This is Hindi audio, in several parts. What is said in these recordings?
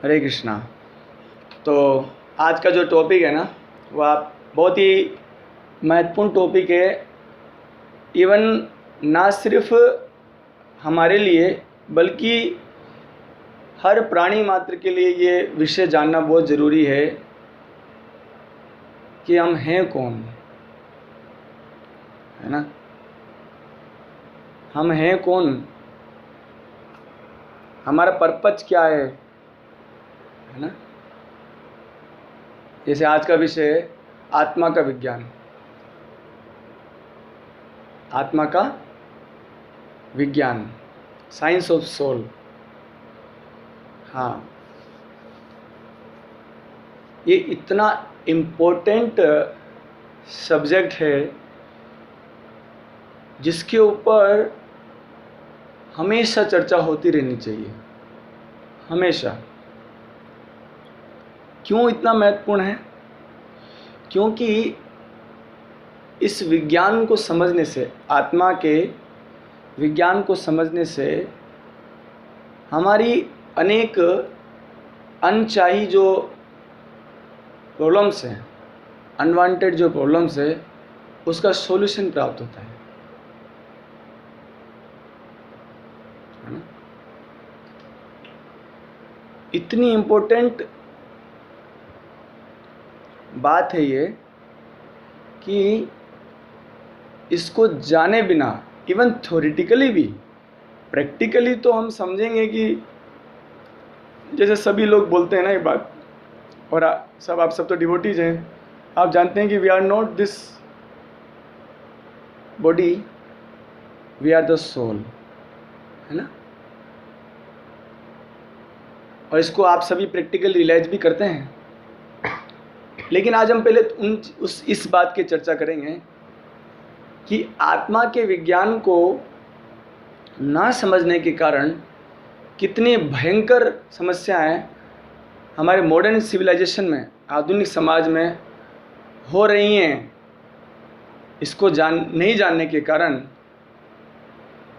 हरे कृष्णा। तो आज का जो टॉपिक है ना, वह बहुत ही महत्वपूर्ण टॉपिक है। इवन ना सिर्फ हमारे लिए बल्कि हर प्राणी मात्र के लिए ये विषय जानना बहुत ज़रूरी है कि हम हैं कौन, है ना। हम हैं कौन, हमारा पर्पज क्या है ना। जैसे आज का विषय है आत्मा का विज्ञान। आत्मा का विज्ञान, साइंस ऑफ सोल। हाँ, ये इतना इम्पोर्टेंट सब्जेक्ट है जिसके ऊपर हमेशा चर्चा होती रहनी चाहिए, हमेशा। क्यों इतना महत्वपूर्ण है? क्योंकि इस विज्ञान को समझने से, आत्मा के विज्ञान को समझने से हमारी अनेक अनचाही जो प्रॉब्लम्स हैं, अनवांटेड जो प्रॉब्लम्स है, उसका सॉल्यूशन प्राप्त होता है ना। इतनी इम्पोर्टेंट बात है ये कि इसको जाने बिना, इवन थ्योरेटिकली भी, प्रैक्टिकली तो हम समझेंगे कि जैसे सभी लोग बोलते हैं ना ये बात, और आप सब तो डिवोटीज हैं, आप जानते हैं कि we are not this body, we are the soul, है ना। और इसको आप सभी प्रैक्टिकल रियलाइज भी करते हैं। लेकिन आज हम पहले इस बात की चर्चा करेंगे कि आत्मा के विज्ञान को ना समझने के कारण कितनी भयंकर समस्याएं हमारे मॉडर्न सिविलाइजेशन में, आधुनिक समाज में हो रही हैं। इसको नहीं जानने के कारण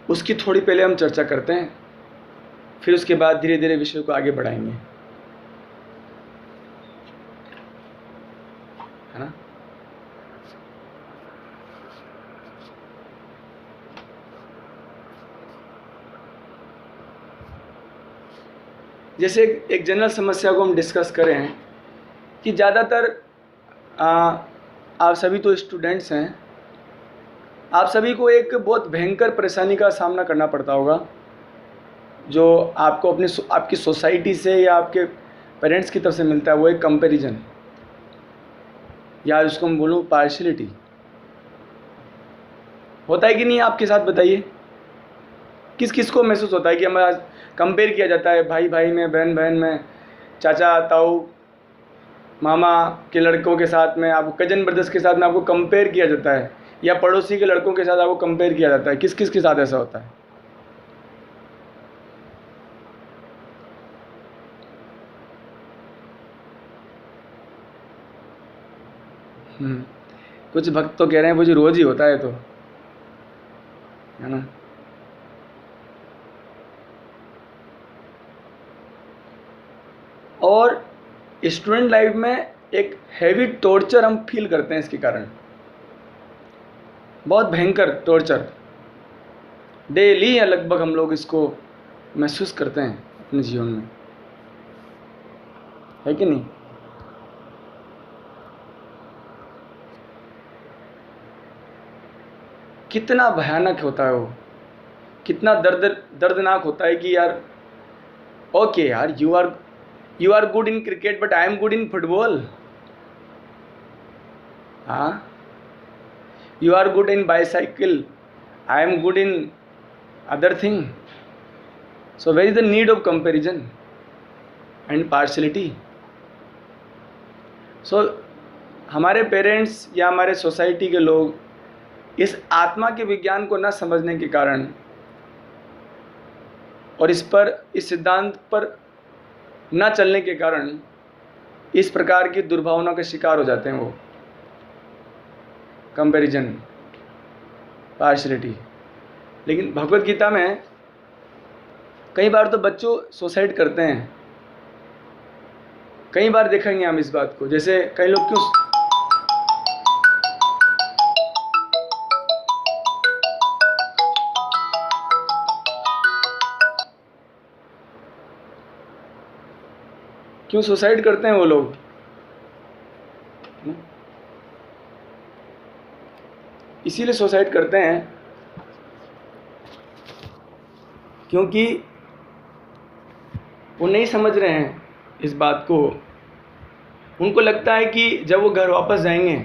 उसकी थोड़ी पहले हम चर्चा करते हैं, फिर उसके बाद धीरे धीरे विषय को आगे बढ़ाएंगे, है ना। जैसे एक जनरल समस्या को हम डिस्कस करें कि ज़्यादातर आप सभी तो स्टूडेंट्स हैं, आप सभी को एक बहुत भयंकर परेशानी का सामना करना पड़ता होगा, जो आपको आपकी सोसाइटी से या आपके पेरेंट्स की तरफ से मिलता है। वो एक कंपैरिजन, या उसको मैं बोलूँ पार्शियलिटी। होता है कि नहीं आपके साथ? बताइए, किस किस को महसूस होता है कि हमारा कंपेयर किया जाता है, भाई भाई में, बहन बहन में, चाचा ताऊ मामा के लड़कों के साथ में, आपको कजन ब्रदर्स के साथ में आपको कंपेयर किया जाता है, या पड़ोसी के लड़कों के साथ आपको कंपेयर किया जाता है। किस किस के साथ ऐसा होता है? कुछ भक्त तो कह रहे हैं मुझे रोज ही होता है, तो है ना। और स्टूडेंट लाइफ में एक हैवी टॉर्चर हम फील करते हैं इसके कारण, बहुत भयंकर टॉर्चर डेली या लगभग हम लोग इसको महसूस करते हैं अपने जीवन में, है कि नहीं। कितना भयानक होता है वो, कितना दर्दनाक होता है कि यार, ओके यार, you are good in cricket but I am good in football. हाँ, you are good in bicycle, I am good in other thing. So where is the need of comparison and partiality? So हमारे पेरेंट्स या हमारे सोसाइटी के लोग इस आत्मा के विज्ञान को न समझने के कारण और इस सिद्धांत पर न चलने के कारण इस प्रकार की दुर्भावना के शिकार हो जाते हैं। वो कंपैरिजन, पार्शियलिटी। लेकिन भगवत गीता में कई बार तो बच्चों सुसाइड करते हैं कई बार देखेंगे हम इस बात को। जैसे कई लोग क्यों सुसाइड करते हैं वो लोग? इसीलिए सुसाइड करते हैं क्योंकि वो नहीं समझ रहे हैं इस बात को। उनको लगता है कि जब वो घर वापस जाएंगे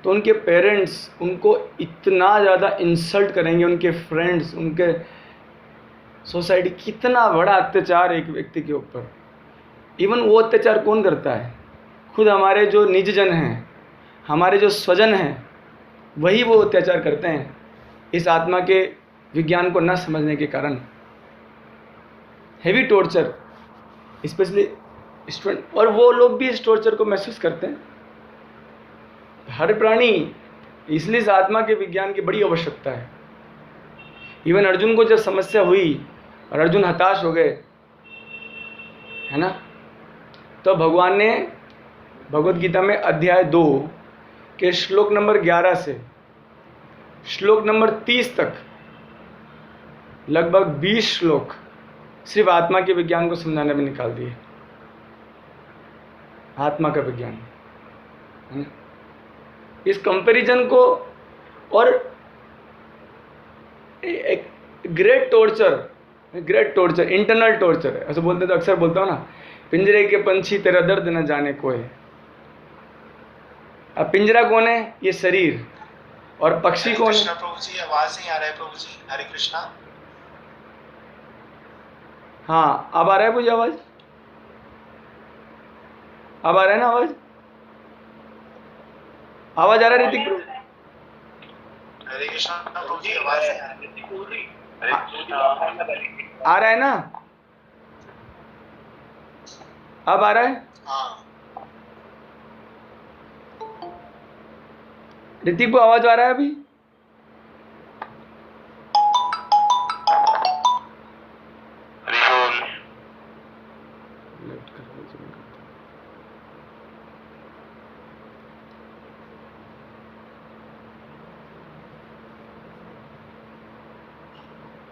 तो उनके पेरेंट्स उनको इतना ज़्यादा इंसल्ट करेंगे, उनके फ्रेंड्स, उनके सोसाइटी। कितना बड़ा अत्याचार एक व्यक्ति के ऊपर। इवन वो अत्याचार कौन करता है? खुद हमारे जो निजजन हैं, हमारे जो स्वजन हैं, वही वो अत्याचार करते हैं इस आत्मा के विज्ञान को न समझने के कारण। हेवी टॉर्चर, स्पेशली स्टूडेंट, और वो लोग भी इस टॉर्चर को महसूस करते हैं, हर प्राणी। इसलिए इस आत्मा के विज्ञान की बड़ी आवश्यकता है। इवन अर्जुन को जब समस्या हुई और अर्जुन हताश हो गए, है ना, तो भगवान ने भगवद गीता में अध्याय 2 के श्लोक नंबर 11 से श्लोक नंबर 30 तक लगभग 20 श्लोक सिर्फ आत्मा के विज्ञान को समझाने में निकाल दिए। आत्मा का विज्ञान, है ना? इस कंपैरिजन को, और एक ग्रेट टॉर्चर, इंटरनल टॉर्चर है। ऐसे बोलते तो अक्सर बोलता हूँ ना, पिंजरे के पंछी तेरा दर्द न जाने कोई। अब पिंजरा कौन है? ये शरीर। और पक्षी कौन है? प्रभु जी, आवाज नहीं आ रहा है प्रभु जी। हरे कृष्णा। हाँ, अब आ रहा है मुझे आवाज? अब आ रहा है ना आवाज? आवाज आ रहा है ऋतिक प्रभु? हरे कृष्णा प्रभु जी, आवाज नहीं आ रहा है ना? अब आ रहा है? हाँ। ऋतिक को आवाज आ रहा है अभी?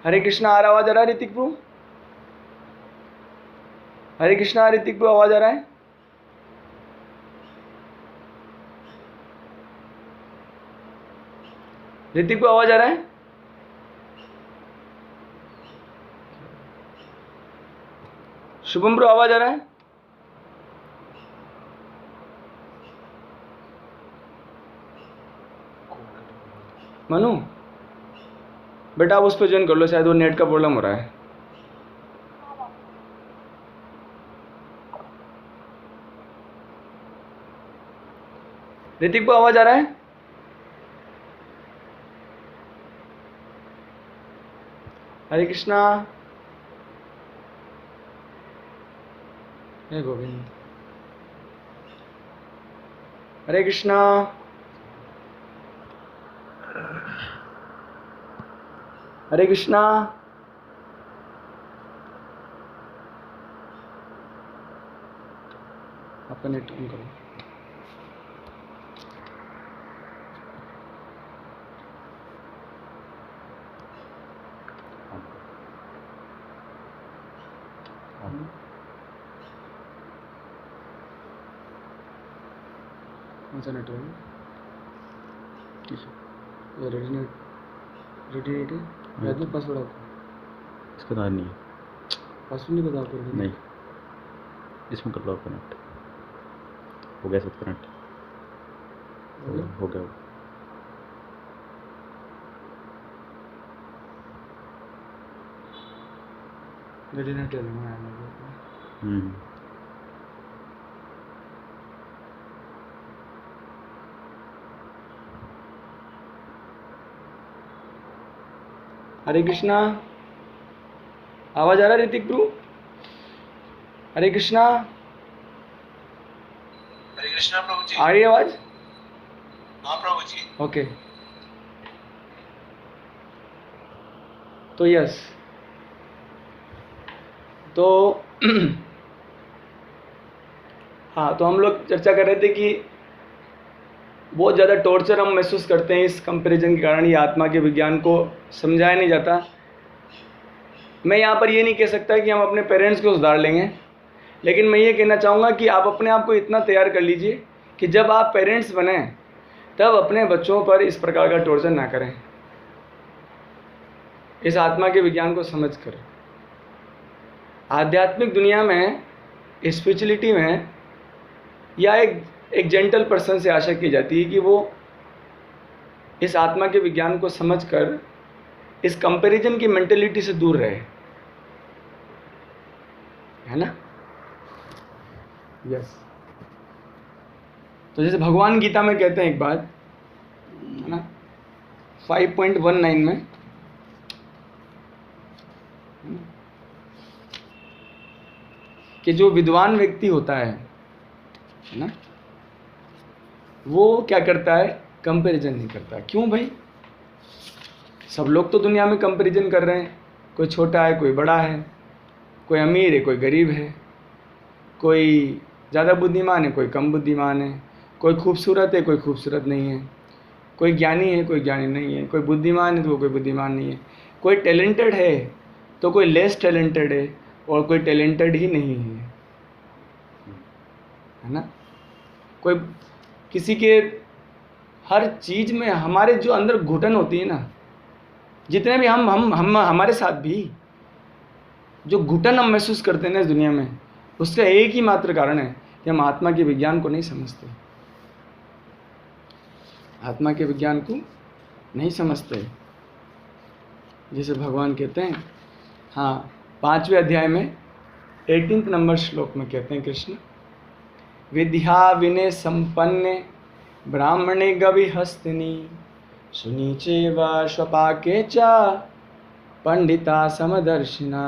हरे कृष्णा, आ रहा आवाज आ रहा है ऋतिक प्रभु? हरे कृष्णा, ऋतिक प्रभु आवाज आ रहा है? ऋतिक को आवाज आ रहा है? शुभम ब्रो आवाज आ रहा है? मनु बेटा आप उस पर ज्वाइन कर लो, शायद वो नेट का प्रॉब्लम हो रहा है। ऋतिक को आवाज आ रहा है? हरे कृष्णा। हे गोविंद। हरे कृष्णा। हरे कृष्णा। आपका नेट ऑन करो। कौन सा नेटवर्क? रेडी याद नहीं पासवर्ड आपको? इसका याद नहीं है। पासवर्ड नहीं पता आपको? नहीं, इसमें कर लो कनेक्ट। हो गया सब कनेक्ट? हो गया। रेडी नेट है ना? हरे कृष्णा। आवाज आ रहा है ऋतिक प्रभु? हरे कृष्णा। हरे कृष्णा प्रभु जी। आ रही है आवाज? हाँ प्रभु जी। ओके। तो यस, तो हाँ, तो हम लोग चर्चा कर रहे थे कि बहुत ज़्यादा टॉर्चर हम महसूस करते हैं इस कंपैरिजन के कारण। ये आत्मा के विज्ञान को समझाया नहीं जाता। मैं यहाँ पर ये नहीं कह सकता कि हम अपने पेरेंट्स को सुधार लेंगे, लेकिन मैं ये कहना चाहूँगा कि आप अपने आप को इतना तैयार कर लीजिए कि जब आप पेरेंट्स बने तब अपने बच्चों पर इस प्रकार का टॉर्चर ना करें, इस आत्मा के विज्ञान को समझ कर। आध्यात्मिक दुनिया में, स्पिरिचुअलिटी में, या एक जेंटल पर्सन से आशा की जाती है कि वो इस आत्मा के विज्ञान को समझकर इस कंपैरिजन की मेंटेलिटी से दूर रहे, है ना? यस। तो जैसे भगवान गीता में कहते हैं एक बात, है ना, 5.19 में, कि जो विद्वान व्यक्ति होता है ना, वो क्या करता है? कंपैरिजन नहीं करता। क्यों भाई? सब लोग तो दुनिया में कंपैरिजन कर रहे हैं। कोई छोटा है, कोई बड़ा है, कोई अमीर है, कोई गरीब है, कोई ज़्यादा बुद्धिमान है, कोई कम बुद्धिमान है, कोई खूबसूरत है, कोई खूबसूरत नहीं है, कोई ज्ञानी है, कोई ज्ञानी नहीं है, कोई बुद्धिमान है तो कोई बुद्धिमान नहीं है, कोई टैलेंटेड है तो कोई लेस टैलेंटेड है, और कोई टैलेंटेड ही नहीं है ना? कोई किसी के हर चीज़ में हमारे जो अंदर घुटन होती है ना, जितने भी हम हमारे साथ भी जो घुटन हम महसूस करते हैं ना इस दुनिया में, उसका एक ही मात्र कारण है कि हम आत्मा के विज्ञान को नहीं समझते। आत्मा के विज्ञान को नहीं समझते। जैसे भगवान कहते हैं, हाँ, 5वें अध्याय में 18 नंबर श्लोक में कहते हैं कृष्ण, विद्या विनय संपन्ने ब्राह्मणे गविहस्तिनी सुनीचे व स्वपाके च पंडिता समदर्शिना।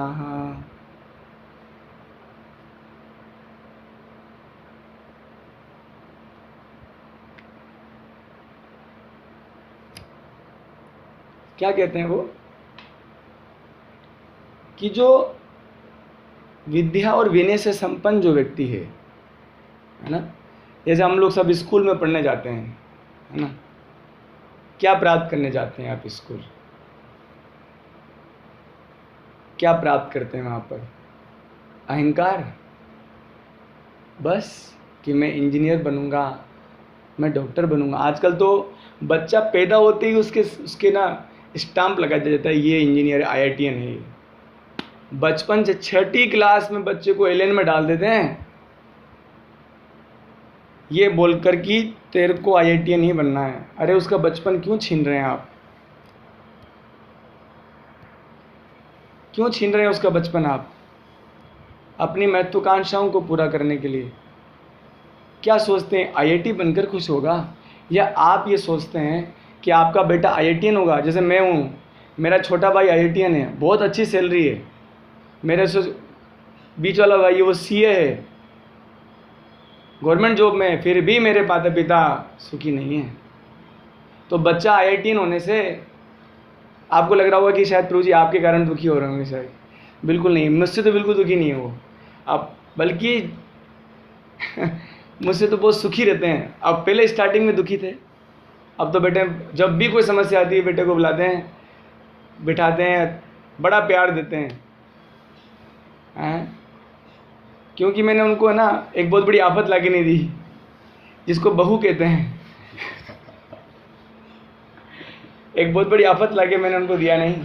क्या कहते हैं वो? कि जो विद्या और विनय से संपन्न जो व्यक्ति है ना, जैसे हम लोग सब स्कूल में पढ़ने जाते हैं, है ना, क्या प्राप्त करने जाते हैं आप स्कूल? क्या प्राप्त करते हैं वहाँ पर? अहंकार, बस कि मैं इंजीनियर बनूंगा, मैं डॉक्टर बनूंगा। आजकल तो बच्चा पैदा होते ही उसके ना स्टाम्प लगा दिया जाता है, ये इंजीनियर IITian है। बचपन से 6ठी क्लास में बच्चे को एलियन में डाल देते हैं, ये बोलकर कि तेरे को IITian ही बनना है। अरे उसका बचपन क्यों छीन रहे हैं आप? क्यों छीन रहे हैं उसका बचपन आप? अपनी महत्वाकांक्षाओं को पूरा करने के लिए। क्या सोचते हैं IIT बनकर खुश होगा, या आप ये सोचते हैं कि आपका बेटा IITian होगा? जैसे मैं हूँ, मेरा छोटा भाई IITian है, बहुत अच्छी सैलरी है। मेरे से बीच वाला भाई वो CA है, गवर्नमेंट जॉब में, फिर भी मेरे माता पिता सुखी नहीं हैं। तो बच्चा IITian होने से आपको लग रहा होगा कि शायद प्रभु जी आपके कारण दुखी हो रहे होंगे। शायद बिल्कुल नहीं, मुझसे तो बिल्कुल दुखी नहीं है वो आप, बल्कि मुझसे तो बहुत सुखी रहते हैं। अब पहले स्टार्टिंग में दुखी थे, अब तो बेटे जब भी कोई समस्या आती है बेटे को बुलाते हैं, बिठाते हैं, बड़ा प्यार देते हैं। क्योंकि मैंने उनको है ना एक बहुत बड़ी आफत लाके नहीं दी, जिसको बहू कहते हैं। एक बहुत बड़ी आफत लाके मैंने उनको दिया नहीं,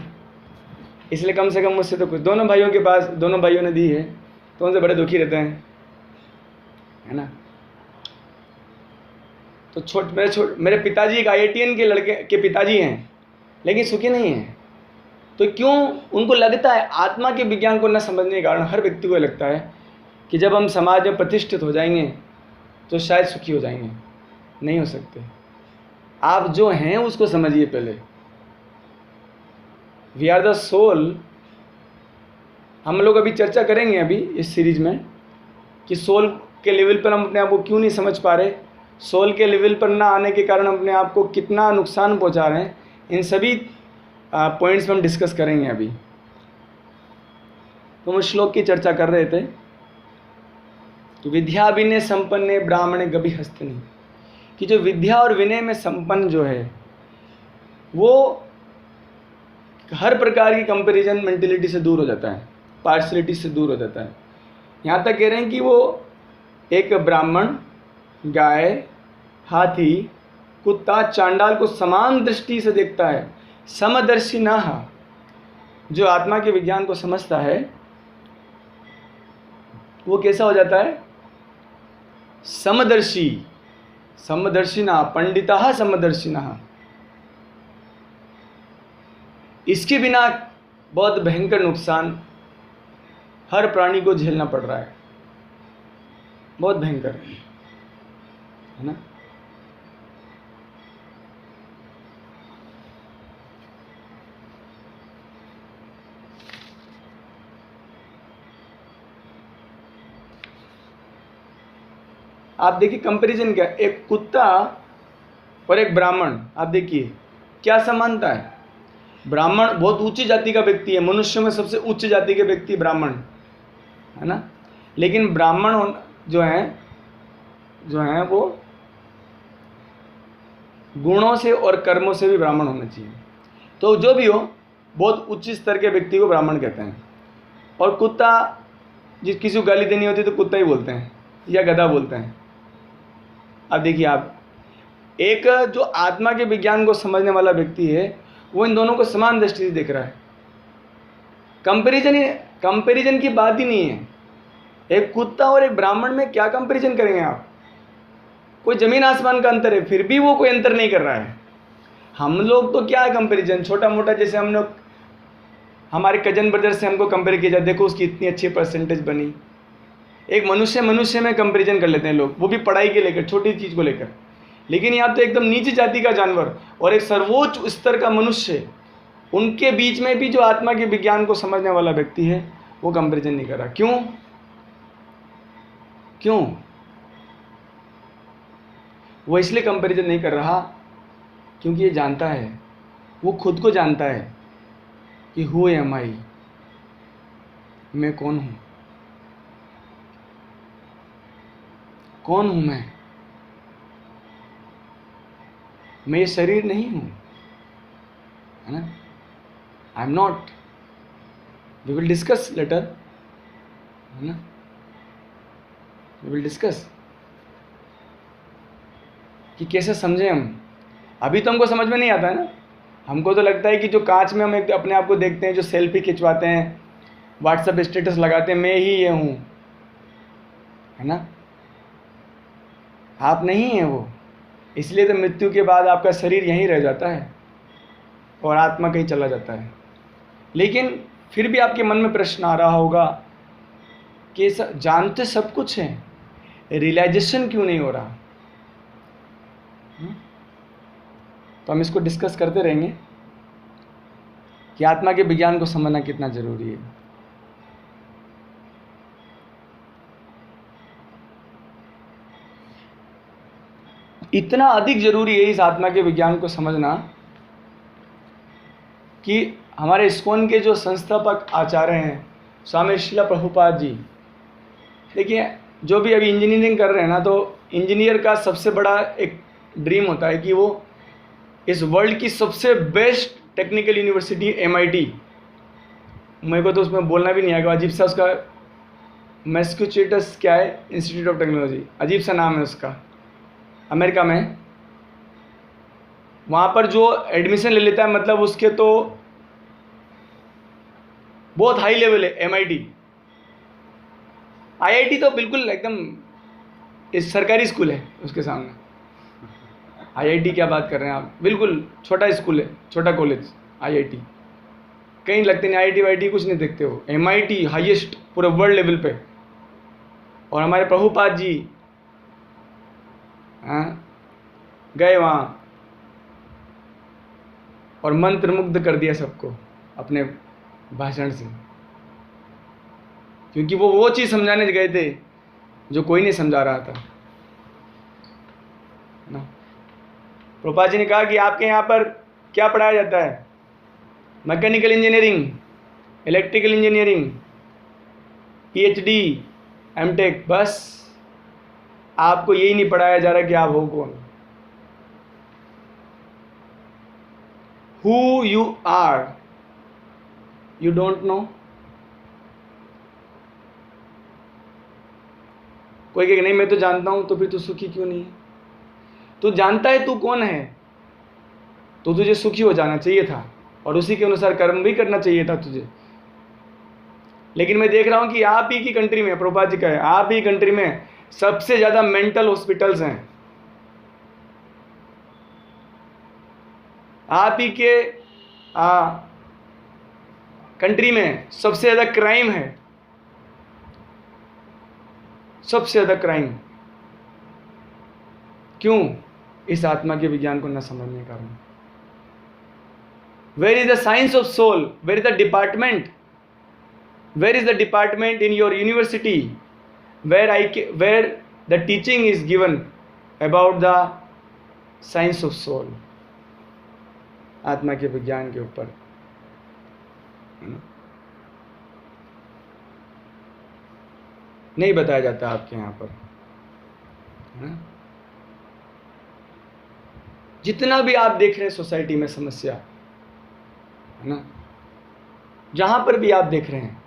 इसलिए कम से कम मुझसे तो कुछ, दोनों भाइयों के पास दोनों भाइयों ने दी है तो उनसे बड़े दुखी रहते हैं, है ना। तो मेरे पिताजी एक IITian के लड़के के पिताजी हैं, लेकिन सुखी नहीं हैं। तो क्यों? उनको लगता है, आत्मा के विज्ञान को न समझने के कारण हर व्यक्ति को लगता है कि जब हम समाज में प्रतिष्ठित हो जाएंगे तो शायद सुखी हो जाएंगे। नहीं हो सकते। आप जो हैं उसको समझिए पहले। We are the soul. हम लोग अभी चर्चा करेंगे अभी इस सीरीज में कि सोल के लेवल पर हम अपने आप को क्यों नहीं समझ पा रहे, सोल के लेवल पर ना आने के कारण अपने आप को कितना नुकसान पहुंचा रहे हैं। इन सभी पॉइंट्स में हम डिस्कस करेंगे अभी। तो हम श्लोक की चर्चा कर रहे थे तो विद्या विनय संपन्ने ब्राह्मणे गभि हस्तनी, कि जो विद्या और विनय में संपन्न जो है वो हर प्रकार की कंपैरिजन मेंटेलिटी से दूर हो जाता है, पार्शलिटी से दूर हो जाता है। यहाँ तक कह रहे हैं कि वो एक ब्राह्मण, गाय, हाथी, कुत्ता, चांडाल को समान दृष्टि से देखता है। समदर्शी ना, जो आत्मा के विज्ञान को समझता है वो कैसा हो जाता है? समदर्शी। समदर्शिना पंडिता समदर्शिना। इसके बिना बहुत भयंकर नुकसान हर प्राणी को झेलना पड़ रहा है, बहुत भयंकर है ना। आप देखिए कंपैरिजन क्या, एक कुत्ता और एक ब्राह्मण, आप देखिए क्या समानता है। ब्राह्मण बहुत ऊंची जाति का व्यक्ति है, मनुष्य में सबसे उच्च जाति के व्यक्ति ब्राह्मण है ना। लेकिन ब्राह्मण जो हैं वो गुणों से और कर्मों से भी ब्राह्मण होना चाहिए। तो जो भी हो, बहुत उच्च स्तर के व्यक्ति को ब्राह्मण कहते हैं। और कुत्ता, जिस किसी को गाली देनी होती है तो कुत्ता ही बोलते हैं या गधा बोलते हैं। अब देखिए आप, एक जो आत्मा के विज्ञान को समझने वाला व्यक्ति है वो इन दोनों को समान दृष्टि से देख रहा है। कंपैरिजन की बात ही नहीं है। एक कुत्ता और एक ब्राह्मण में क्या कंपैरिजन करेंगे आप? कोई जमीन आसमान का अंतर है, फिर भी वो कोई अंतर नहीं कर रहा है। हम लोग तो क्या है कंपैरिजन, छोटा मोटा, जैसे हम लोग हमारे कजन ब्रदर से हमको कंपेयर किया जाए, देखो उसकी इतनी अच्छी परसेंटेज बनी। एक मनुष्य में कंपैरिजन कर लेते हैं लोग, वो भी पढ़ाई के लेकर, छोटी चीज़ को लेकर। लेकिन यहाँ तो एकदम नीची जाति का जानवर और एक सर्वोच्च स्तर का मनुष्य, उनके बीच में भी जो आत्मा के विज्ञान को समझने वाला व्यक्ति है वो कंपैरिजन नहीं कर रहा। क्यों? वो इसलिए कंपैरिजन नहीं कर रहा क्योंकि ये जानता है, वो खुद को जानता है कि हु एम आई, मैं कौन हूँ, कौन हूँ मैं ये शरीर नहीं हूँ, है ना। I am not. We will discuss later, है ना, वी विल डिस्कस कि कैसे समझें हम। अभी तो हमको समझ में नहीं आता है ना। हमको तो लगता है कि जो कांच में हम अपने आप को देखते हैं, जो सेल्फी खिंचवाते हैं, व्हाट्सएप स्टेटस लगाते हैं, मैं ही ये हूँ, है ना। आप नहीं हैं वो। इसलिए तो मृत्यु के बाद आपका शरीर यहीं रह जाता है और आत्मा कहीं चला जाता है। लेकिन फिर भी आपके मन में प्रश्न आ रहा होगा कि जानते सब कुछ है, रियलाइजेशन क्यों नहीं हो रहा? तो हम इसको डिस्कस करते रहेंगे कि आत्मा के विज्ञान को समझना कितना जरूरी है। इतना अधिक जरूरी है इस आत्मा के विज्ञान को समझना कि हमारे इस्कॉन के जो संस्थापक आचार्य हैं स्वामी श्रील प्रभुपाद जी, देखिए जो भी अभी इंजीनियरिंग कर रहे हैं ना, तो इंजीनियर का सबसे बड़ा एक ड्रीम होता है कि वो इस वर्ल्ड की सबसे बेस्ट टेक्निकल यूनिवर्सिटी MIT, मेरे को तो उसमें बोलना भी नहीं आएगा, अजीब सा उसका मैस्क्यूचेट्स क्या है, इंस्टीट्यूट ऑफ टेक्नोलॉजी, अजीब सा नाम है उसका, अमेरिका में। वहाँ पर जो एडमिशन ले लेता है, मतलब उसके तो बहुत हाई लेवल है। MIT, IIT तो बिल्कुल एकदम इस सरकारी स्कूल है उसके सामने। IIT क्या बात कर रहे हैं आप, बिल्कुल छोटा स्कूल है, छोटा कॉलेज IIT। कहीं लगते नहीं, IIT कुछ नहीं देखते हो। MIT हाईएस्ट पूरे वर्ल्ड लेवल पे। और हमारे प्रभुपाद जी गए वहाँ और मंत्र मुग्ध कर दिया सबको अपने भाषण से, क्योंकि वो चीज़ समझाने गए थे जो कोई नहीं समझा रहा था ना। प्रभुपाद जी ने कहा कि आपके यहाँ पर क्या पढ़ाया जाता है? Mechanical engineering, electrical engineering, PhD, MTech, बस आपको यही नहीं पढ़ाया जा रहा कि आप हो कौन, who you are, you don't know. कोई कहे नहीं मैं तो जानता हूं, तो फिर तू सुखी क्यों नहीं है? तू जानता है तू कौन है, तो तुझे सुखी हो जाना चाहिए था और उसी के अनुसार कर्म भी करना चाहिए था तुझे। लेकिन मैं देख रहा हूं कि आप ही की कंट्री में, प्रभुपाद जी का है, आप ही कंट्री में सबसे ज्यादा मेंटल हॉस्पिटल्स हैं, आप ही के कंट्री में सबसे ज्यादा क्राइम है, सबसे ज्यादा क्राइम। क्यों? इस आत्मा के विज्ञान को न समझने के कारण। Where is the science of soul, where is the department, where is the department in your university where the teaching is given about the science of soul, आत्मा के विज्ञान के ऊपर। नहीं बताया जाता आपके यहाँ पर, है ना? जितना भी आप देख रहे हैं सोसाइटी में समस्या, है ना, जहां पर भी आप देख रहे हैं,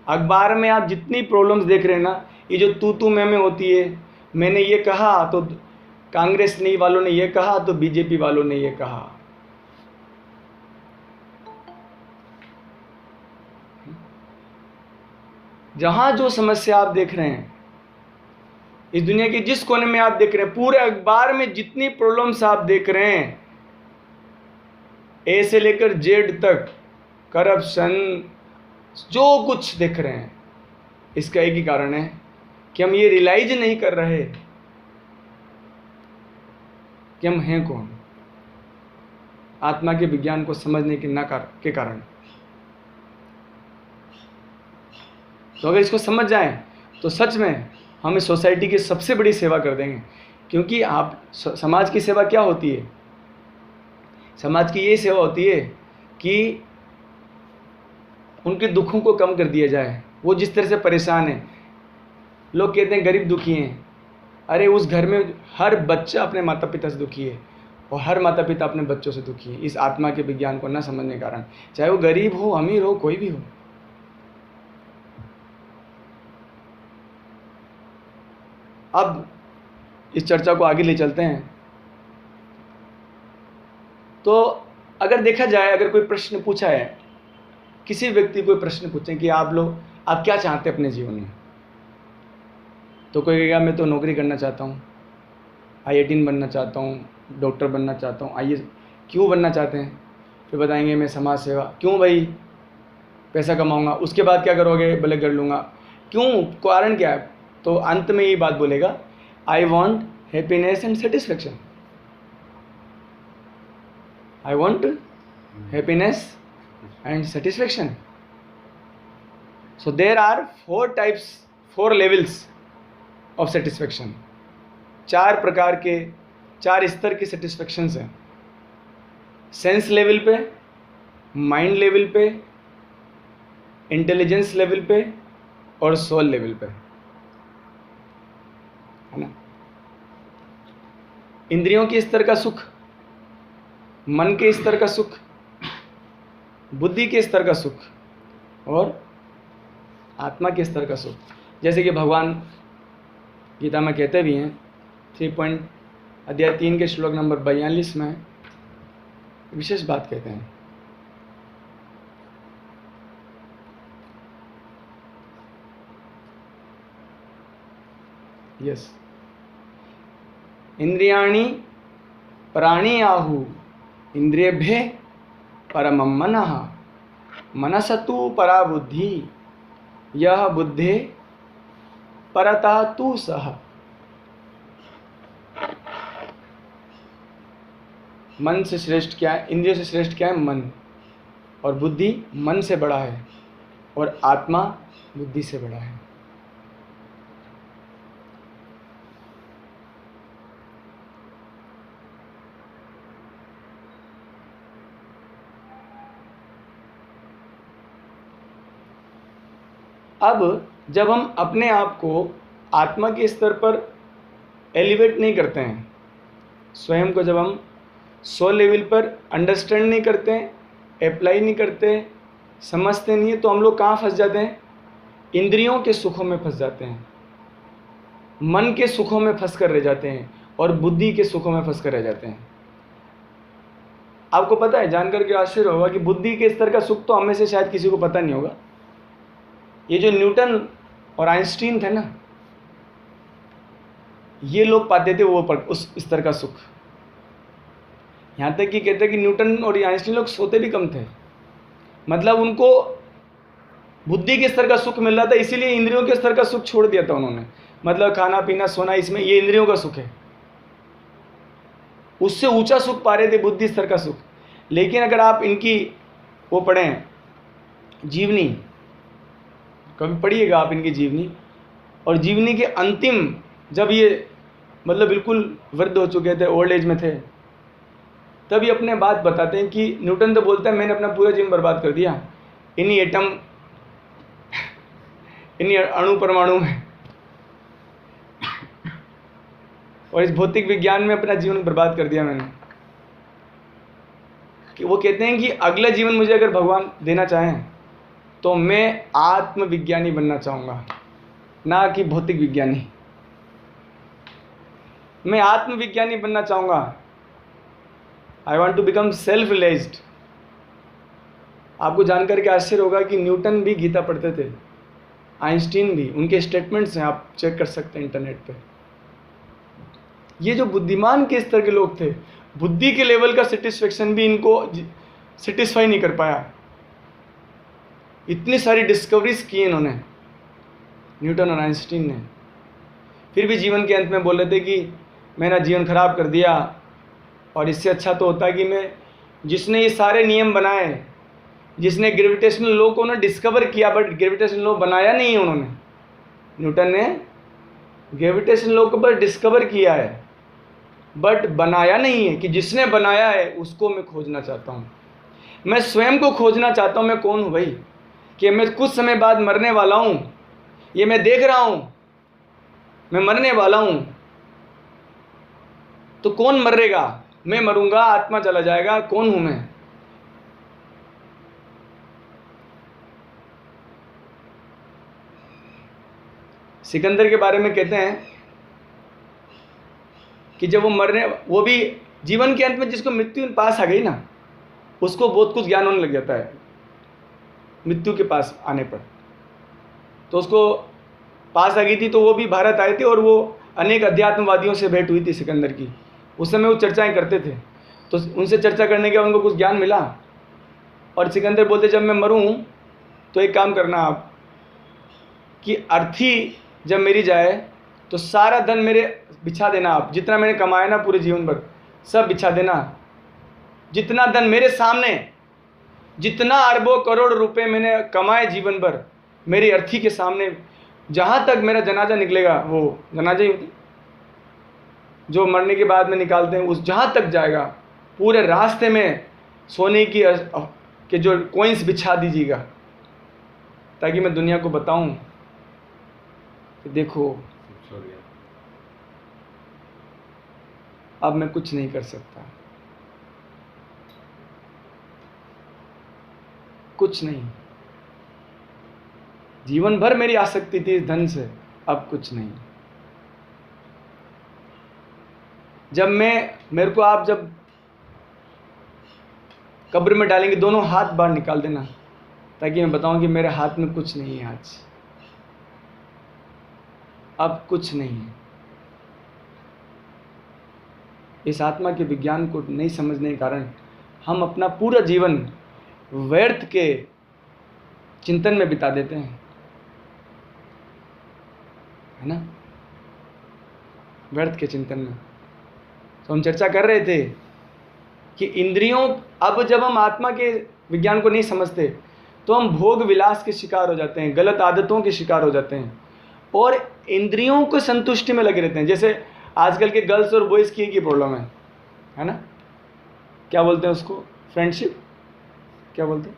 अखबार में आप जितनी प्रॉब्लम्स देख रहे हैं ना, ये जो तू मैं होती है, मैंने ये कहा तो कांग्रेस नहीं वालों ने ये कहा तो बीजेपी वालों ने ये कहा। जहां जो समस्या आप देख रहे हैं, इस दुनिया के जिस कोने में आप देख रहे हैं, पूरे अखबार में जितनी प्रॉब्लम्स आप देख रहे हैं, ए से लेकर जेड तक, करप्शन, जो कुछ देख रहे हैं, इसका एक ही कारण है कि हम ये रियलाइज नहीं कर रहे कि हम हैं कौन, आत्मा के विज्ञान को समझने के कारण। तो अगर इसको समझ जाएं तो सच में हम इस सोसाइटी की सबसे बड़ी सेवा कर देंगे। क्योंकि आप समाज की सेवा क्या होती है? समाज की ये सेवा होती है कि उनके दुखों को कम कर दिया जाए। वो जिस तरह से परेशान है, लोग कहते हैं गरीब दुखी हैं, अरे उस घर में हर बच्चा अपने माता पिता से दुखी है और हर माता पिता अपने बच्चों से दुखी है, इस आत्मा के विज्ञान को न समझने के कारण, चाहे वो गरीब हो, अमीर हो, कोई भी हो। अब इस चर्चा को आगे ले चलते हैं। तो अगर देखा जाए, अगर कोई प्रश्न पूछा है, किसी व्यक्ति को प्रश्न पूछें कि आप क्या चाहते हैं अपने जीवन में, तो कोई कहेगा मैं तो नौकरी करना चाहता हूँ, IIT बनना चाहता हूँ, डॉक्टर बनना चाहता हूँ। आइए, क्यों बनना चाहते हैं? फिर बताएंगे मैं समाज सेवा। क्यों भाई? पैसा कमाऊँगा। उसके बाद क्या करोगे? भले कर लूँगा। क्यों? कारण क्या है? तो अंत में यही बात बोलेगा, I want happiness and satisfaction, I want happiness and satisfaction. So there are four levels of satisfaction. 4 प्रकार के, 4 स्तर की satisfactions हैं। सेंस लेवल पे, माइंड लेवल पे, इंटेलिजेंस लेवल पे और सोल लेवल पे, है ना। इंद्रियों के स्तर का सुख, मन के स्तर का सुख, बुद्धि के स्तर का सुख और आत्मा के स्तर का सुख। जैसे कि भगवान गीता में कहते भी हैं, अध्याय 3 के श्लोक नंबर 42 में विशेष बात कहते हैं, यस, इंद्रियाणि प्राणी आहु इंद्रियभ्य परमं मनः मनसतु परा बुद्धि यह बुद्धे परता तु सह। मन से श्रेष्ठ क्या है? इंद्रियों से श्रेष्ठ क्या है? मन। और बुद्धि मन से बड़ा है और आत्मा बुद्धि से बड़ा है। अब जब हम अपने आप को आत्मा के स्तर पर एलिवेट नहीं करते हैं स्वयं को, जब हम 100 लेवल पर अंडरस्टैंड नहीं करते हैं, अप्लाई नहीं करते, समझते नहीं है, तो हम लोग कहाँ फंस जाते हैं? इंद्रियों के सुखों में फंस जाते हैं, मन के सुखों में फंस कर रह जाते हैं और बुद्धि के सुखों में फंस कर रह जाते हैं। आपको पता है, जानकर के आश्चर्य होगा कि बुद्धि के स्तर का सुख तो हमें से शायद किसी को पता नहीं होगा। ये जो न्यूटन और आइंस्टीन थे ना, ये लोग पाते थे वो उस स्तर का सुख। यहाँ तक कि कहते हैं कि न्यूटन और आइंस्टीन लोग सोते भी कम थे, मतलब उनको बुद्धि के स्तर का सुख मिल रहा था, इसीलिए इंद्रियों के स्तर का सुख छोड़ दिया था उन्होंने। मतलब खाना पीना सोना, इसमें ये इंद्रियों का सुख है, उससे ऊंचा सुख पा रहे थे, बुद्धि स्तर का सुख। लेकिन अगर आप इनकी वो पढ़ें जीवनी, कभी पढ़िएगा आप इनकी जीवनी, और जीवनी के अंतिम जब ये मतलब बिल्कुल वृद्ध हो चुके थे, ओल्ड एज में थे, तब ये अपने बात बताते हैं कि न्यूटन तो बोलता है मैंने अपना पूरा जीवन बर्बाद कर दिया इन्हीं एटम, इन्हीं अणु परमाणु में, और इस भौतिक विज्ञान में अपना जीवन बर्बाद कर दिया मैंने। कि वो कहते हैं कि अगला जीवन मुझे अगर भगवान देना चाहें तो मैं आत्मविज्ञानी बनना चाहूँगा, ना कि भौतिक विज्ञानी। मैं आत्मविज्ञानी बनना चाहूँगा। I want to become self realised. आपको जानकर के आश्चर्य होगा कि न्यूटन भी गीता पढ़ते थे, आइंस्टीन भी, उनके स्टेटमेंट्स हैं, आप चेक कर सकते हैं इंटरनेट पे। ये जो बुद्धिमान के स्तर के लोग थे, बुद्धि के लेवल का सेटिस्फेक्शन भी इनको सेटिस्फाई नहीं कर पाया। इतनी सारी डिस्कवरीज की इन्होंने, न्यूटन और आइंस्टीन ने, फिर भी जीवन के अंत में बोल रहे थे कि मैंने जीवन खराब कर दिया, और इससे अच्छा तो होता कि मैं, जिसने ये सारे नियम बनाए, जिसने ग्रेविटेशनल लॉ को उन्होंने डिस्कवर किया, बट ग्रेविटेशनल लॉ बनाया नहीं है उन्होंने, न्यूटन ने ग्रेविटेशनल लॉ को बस डिस्कवर किया है बट बनाया नहीं है। कि जिसने बनाया है उसको मैं खोजना चाहता हूँ, मैं स्वयं को खोजना चाहता हूँ। मैं कौन हूँ भाई? कि मैं कुछ समय बाद मरने वाला हूँ, ये मैं देख रहा हूँ, मैं मरने वाला हूँ। तो कौन मरेगा? मैं मरूंगा, आत्मा चला जाएगा, कौन हूँ मैं? सिकंदर के बारे में कहते हैं कि जब वो मरने, वो भी जीवन के अंत में जिसको मृत्यु पास आ गई ना, उसको बहुत कुछ ज्ञान होने लग जाता है मृत्यु के पास आने पर। तो उसको पास आ गई थी, तो वो भी भारत आए थे और वो अनेक अध्यात्मवादियों से भेंट हुई थी सिकंदर की। उस समय वो चर्चाएं करते थे, तो उनसे चर्चा करने के बाद उनको कुछ ज्ञान मिला। और सिकंदर बोलते जब मैं मरूं तो एक काम करना आप, कि अर्थी जब मेरी जाए तो सारा धन मेरे बिछा देना, आप जितना मैंने कमाया ना पूरे जीवन भर सब बिछा देना। जितना धन मेरे सामने, जितना अरबों करोड़ रुपए मैंने कमाए जीवन भर, मेरी अर्थी के सामने, जहाँ तक मेरा जनाजा निकलेगा, वो जनाजा ही जो मरने के बाद में निकालते हैं, उस जहाँ तक जाएगा पूरे रास्ते में सोने की के जो कॉइंस बिछा दीजिएगा, ताकि मैं दुनिया को बताऊं कि देखो अब मैं कुछ नहीं कर सकता, कुछ नहीं। जीवन भर मेरी आसक्ति थी इस धन से, अब कुछ नहीं। जब मेरे को आप जब कब्र में डालेंगे, दोनों हाथ बाहर निकाल देना, ताकि मैं बताऊं कि मेरे हाथ में कुछ नहीं है आज, अब कुछ नहीं है। इस आत्मा के विज्ञान को नहीं समझने के कारण हम अपना पूरा जीवन व्यर्थ के चिंतन में बिता देते हैं, है ना, व्यर्थ के चिंतन में। तो हम चर्चा कर रहे थे कि इंद्रियों, अब जब हम आत्मा के विज्ञान को नहीं समझते तो हम भोग विलास के शिकार हो जाते हैं, गलत आदतों के शिकार हो जाते हैं और इंद्रियों को संतुष्टि में लगे रहते हैं। जैसे आजकल के गर्ल्स और बॉयज़ की एक ही प्रॉब्लम है ना, क्या बोलते हैं उसको, फ्रेंडशिप, क्या बोलते हैं,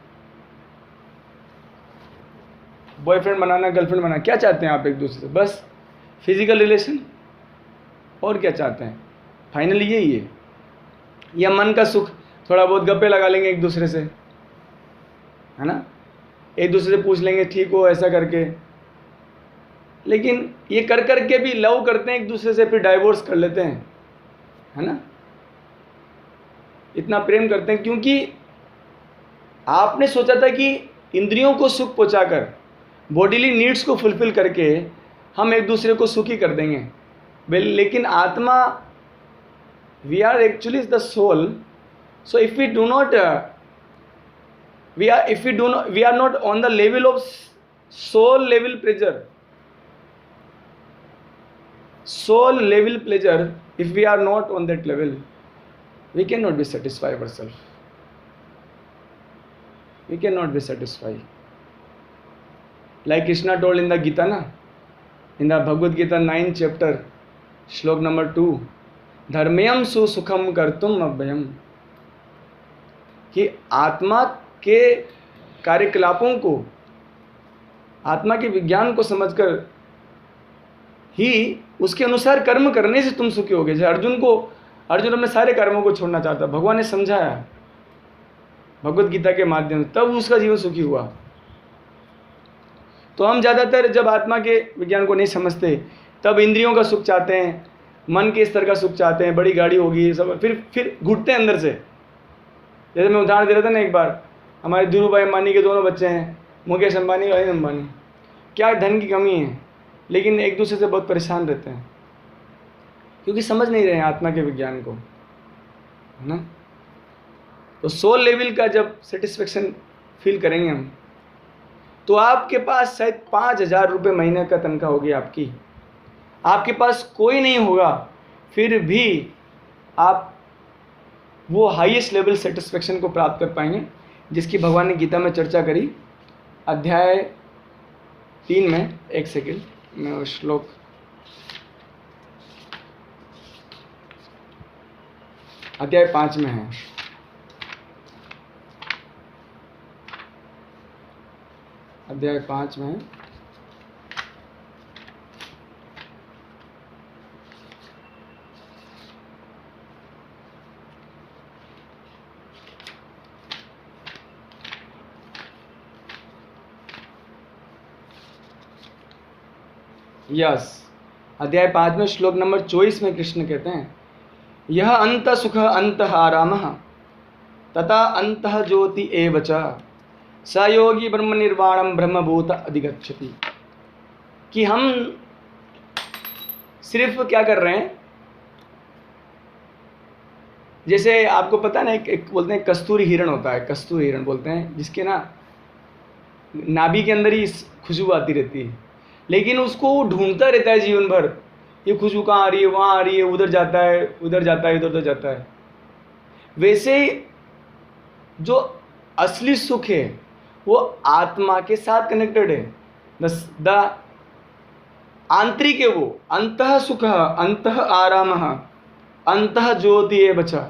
बॉयफ्रेंड बनाना, गर्लफ्रेंड बनाना, क्या चाहते हैं आप एक दूसरे से? बस फिजिकल रिलेशन, और क्या चाहते हैं? फाइनली यही है, या मन का सुख, थोड़ा बहुत गप्पे लगा लेंगे एक दूसरे से, है ना, एक दूसरे से पूछ लेंगे ठीक हो ऐसा करके। लेकिन ये कर करके भी लव करते हैं एक दूसरे से, फिर डाइवोर्स कर लेते हैं, है ना। इतना प्रेम करते हैं क्योंकि आपने सोचा था कि इंद्रियों को सुख पहुंचाकर, बॉडीली नीड्स को फुलफिल करके हम एक दूसरे को सुखी कर देंगे। लेकिन आत्मा, we are actually the soul, so if we do not we are not on the level of soul level pleasure, if we are not on that level, we cannot be satisfied ourselves, we cannot be satisfied. Like Krishna told in the Gita, na, in the Bhagavad Gita 9th chapter, shlok number 2, dharmayam su sukham kartum abhyam, कि आत्मा के कार्यकलापों को, आत्मा के विज्ञान को समझकर ही उसके अनुसार कर्म करने से तुम सुखी होगे। जैसे अर्जुन अपने सारे कर्मों को छोड़ना चाहता, भगवान ने समझाया भगवत गीता के माध्यम से, तब उसका जीवन सुखी हुआ। तो हम ज़्यादातर जब आत्मा के विज्ञान को नहीं समझते, तब इंद्रियों का सुख चाहते हैं, मन के स्तर का सुख चाहते हैं, बड़ी गाड़ी होगी सब, फिर घुटते हैं अंदर से। जैसे मैं उदाहरण दे रहा था ना, एक बार हमारे धीरूभाई अंबानी के दोनों बच्चे हैं, मुकेश अंबानी और अनिल अंबानी। क्या धन की कमी है, लेकिन एक दूसरे से बहुत परेशान रहते हैं क्योंकि समझ नहीं रहे हैं आत्मा के विज्ञान को, है ना। तो सोल लेवल का जब सेटिस्फेक्शन फील करेंगे हम, तो आपके पास शायद 5,000 रुपये महीने का तनख्वाह होगी आपकी, आपके पास कोई नहीं होगा, फिर भी आप वो हाईएस्ट लेवल सेटिस्फेक्शन को प्राप्त कर पाएंगे, जिसकी भगवान ने गीता में चर्चा करी। अध्याय 3 में, एक सेकेंड मैं वो श्लोक, अध्याय 5 में है, अध्याय 5 में है, यस, अध्याय 5 में श्लोक नंबर 24 में कृष्ण कहते हैं, यह अंत सुख अंत आराम तथा अंत ज्योति एव च स योगी ब्रह्म निर्वाणम ब्रह्मभूत अधिगच्छति। कि हम सिर्फ क्या कर रहे हैं, जैसे आपको पता ना, एक बोलते हैं कस्तूरी हिरण होता है, कस्तूरी हिरण बोलते हैं, जिसके ना नाभि के अंदर ही खुशबू आती रहती है, लेकिन उसको वो ढूंढता रहता है जीवन भर, ये खुशबू कहाँ आ रही है, वहाँ आ रही है, उधर जाता है, उधर जाता है, इधर जाता है। वैसे जो असली सुख है वो आत्मा के साथ कनेक्टेड है, द आंतरिक है वो, अंतः सुख अंतः आराम अंतः ज्योति एव च।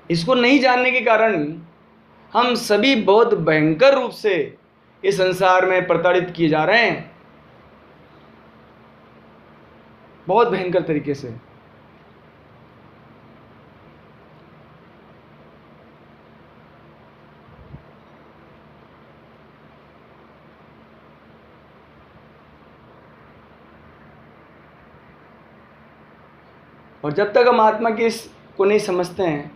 इसको नहीं जानने के कारण हम सभी बहुत भयंकर रूप से इस संसार में प्रताड़ित किए जा रहे हैं, बहुत भयंकर तरीके से। और जब तक हम आत्मा के इस को नहीं समझते हैं,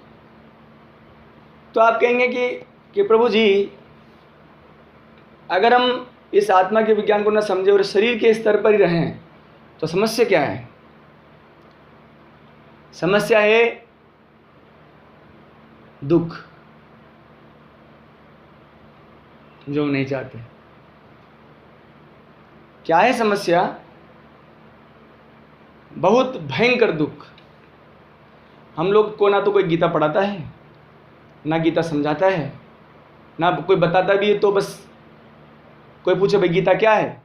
तो आप कहेंगे कि प्रभु जी, अगर हम इस आत्मा के विज्ञान को न समझे और शरीर के स्तर पर ही रहें, तो समस्या क्या है? समस्या है दुख, जो हम नहीं चाहते। क्या है समस्या? बहुत भयंकर दुख। हम लोग को ना तो कोई गीता पढ़ाता है, ना गीता समझाता है, ना कोई बताता भी है। तो बस कोई पूछे भाई गीता क्या है,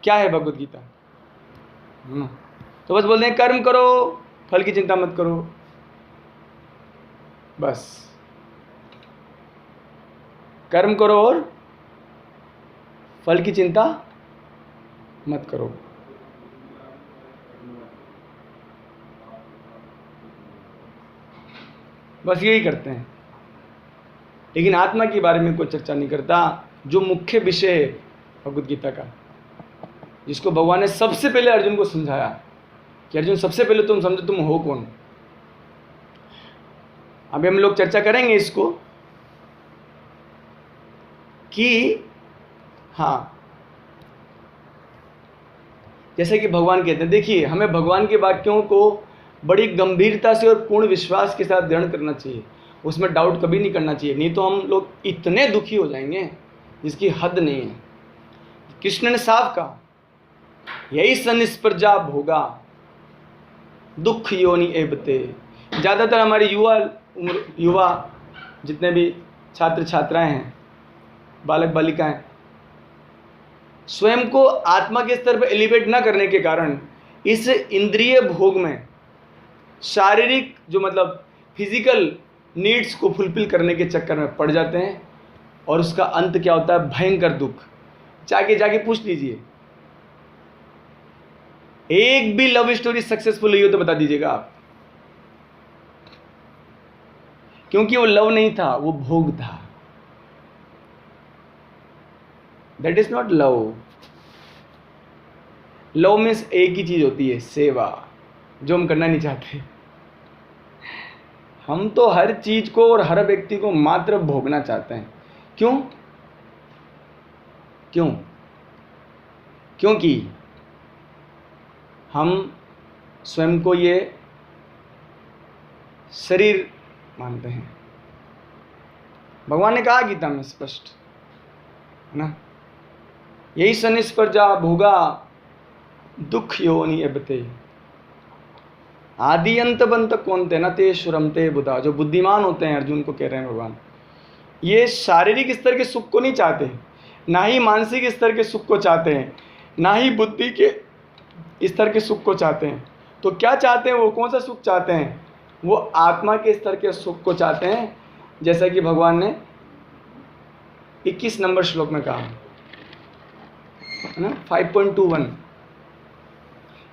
क्या है भगवत गीता, तो बस बोलते हैं कर्म करो, फल की चिंता मत करो। बस कर्म करो और फल की चिंता मत करो। बस यही करते हैं, लेकिन आत्मा के बारे में कोई चर्चा नहीं करता, जो मुख्य विषय है भगवद गीता का, जिसको भगवान ने सबसे पहले अर्जुन को समझाया कि अर्जुन सबसे पहले तुम समझो तुम हो कौन। अभी हम लोग चर्चा करेंगे इसको कि हाँ, जैसे कि भगवान कहते हैं, देखिए हमें भगवान के वाक्यों को बड़ी गंभीरता से और पूर्ण विश्वास के साथ ग्रहण करना चाहिए, उसमें डाउट कभी नहीं करना चाहिए, नहीं तो हम लोग इतने दुखी हो जाएंगे जिसकी हद नहीं है। कृष्ण ने साफ कहा, यही सनिस्पर्जा भोगा दुख योनि एबते। ज़्यादातर हमारे युवा जितने भी छात्र छात्राएं हैं, बालक बालिकाएं, स्वयं को आत्मा के स्तर पर एलिवेट न करने के कारण इस इंद्रिय भोग में, शारीरिक जो मतलब फिजिकल नीड्स को फुलफिल करने के चक्कर में पड़ जाते हैं, और उसका अंत क्या होता है? भयंकर दुख। जाके पूछ लीजिए, एक भी लव स्टोरी सक्सेसफुल हुई हो तो बता दीजिएगा आप, क्योंकि वो लव नहीं था, वो भोग था। That is not love. Love means एक ही चीज होती है, सेवा, जो हम करना नहीं चाहते। हम तो हर चीज को और हर व्यक्ति को मात्र भोगना चाहते हैं। क्यों? क्योंकि हम स्वयं को ये शरीर मानते हैं। भगवान ने कहा गीता में स्पष्ट, है ना, यही सनिस्पर्जा भोगा दुख योनि एबते आदि अंत बंत कौनते न ते शुरमते बुधा। जो बुद्धिमान होते हैं, अर्जुन को कह रहे हैं भगवान, ये शारीरिक स्तर के सुख को नहीं चाहते, ना ही मानसिक स्तर के सुख को चाहते हैं, ना ही बुद्धि के स्तर के सुख को चाहते हैं। तो क्या चाहते हैं? वो कौन सा सुख चाहते हैं? वो आत्मा के स्तर के सुख को चाहते हैं, जैसा कि भगवान ने 21 नंबर श्लोक में कहा, है ना, 5.21,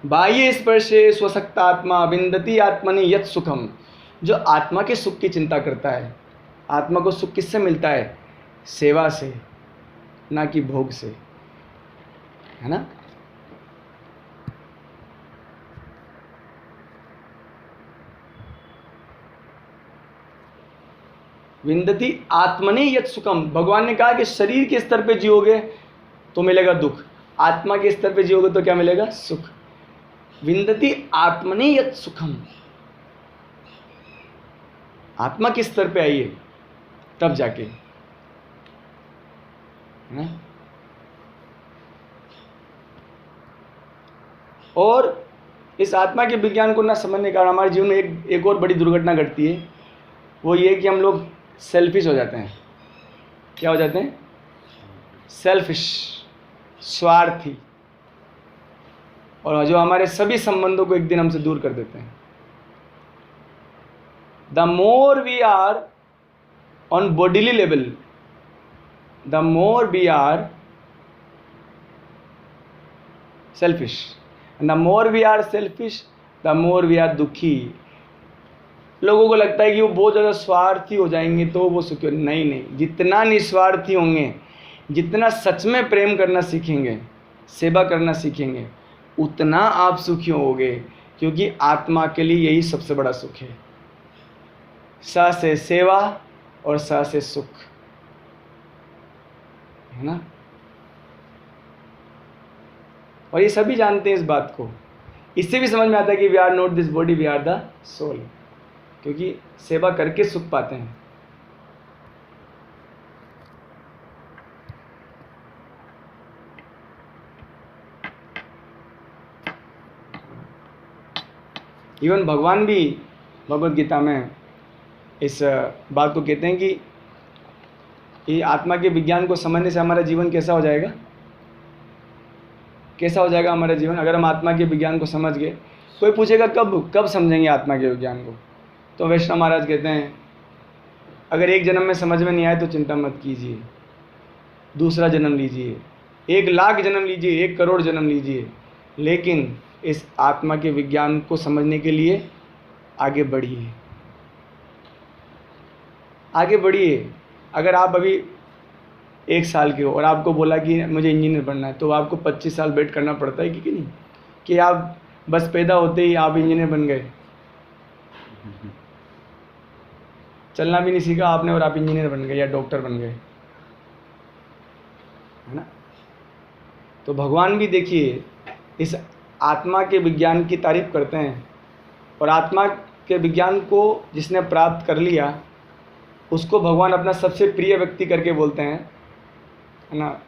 बाह्य स्पर्शे स्वशक्तात्मा विंदति आत्मनि यत् सुखम। जो आत्मा के सुख की चिंता करता है, आत्मा को सुख किससे मिलता है? सेवा से, ना कि भोग से, है ना। विंदति आत्मनि यत् सुखम। भगवान ने कहा कि शरीर के स्तर पे जियोगे तो मिलेगा दुख, आत्मा के स्तर पे जियोगे तो क्या मिलेगा? सुख। विंदति आत्मनि यत् सुखम। आत्मा के स्तर पे आइए तब जाके, है ना। और इस आत्मा के विज्ञान को ना समझने के कारण हमारे जीवन में एक और बड़ी दुर्घटना घटती है। वो ये कि हम लोग सेल्फिश हो जाते हैं। क्या हो जाते हैं? सेल्फिश, स्वार्थी, और जो हमारे सभी संबंधों को एक दिन हमसे दूर कर देते हैं। The more we are on bodily level, the more we are selfish, the more we are selfish, the more we are दुखी। लोगों को लगता है कि वो बहुत ज़्यादा स्वार्थी हो जाएंगे तो वो सुखी। नहीं, जितना निस्वार्थी होंगे, जितना सच में प्रेम करना सीखेंगे, सेवा करना सीखेंगे, उतना आप सुखी होगे, क्योंकि आत्मा के लिए यही सबसे बड़ा सुख है। स से सेवा और स से सुख, है ना। और ये सभी जानते हैं इस बात को। इससे भी समझ में आता है कि we are not this body, we are the soul, क्योंकि सेवा करके सुख पाते हैं। इवन भगवान भी भगवद गीता में इस बात को कहते हैं कि ये आत्मा के विज्ञान को समझने से हमारा जीवन कैसा हो जाएगा, कैसा हो जाएगा हमारा जीवन अगर हम आत्मा के विज्ञान को समझ गए। कोई पूछेगा कब समझेंगे आत्मा के विज्ञान को, तो वैष्णव महाराज कहते हैं अगर एक जन्म में समझ में नहीं आए तो चिंता मत कीजिए, दूसरा जन्म लीजिए, 1,00,000 जन्म लीजिए, 1 करोड़ जन्म लीजिए, लेकिन इस आत्मा के विज्ञान को समझने के लिए आगे बढ़िए, आगे बढ़िए। अगर आप अभी 1 साल के हो और आपको बोला कि मुझे इंजीनियर बनना है, तो आपको 25 साल वेट करना पड़ता है कि नहीं? कि आप बस पैदा होते ही आप इंजीनियर बन गए, चलना भी नहीं सीखा आपने और आप इंजीनियर बन गए या डॉक्टर बन गए, है ना? तो भगवान भी देखिए इस आत्मा के विज्ञान की तारीफ करते हैं, और आत्मा के विज्ञान को जिसने प्राप्त कर लिया उसको भगवान अपना सबसे प्रिय व्यक्ति करके बोलते हैं, है ना?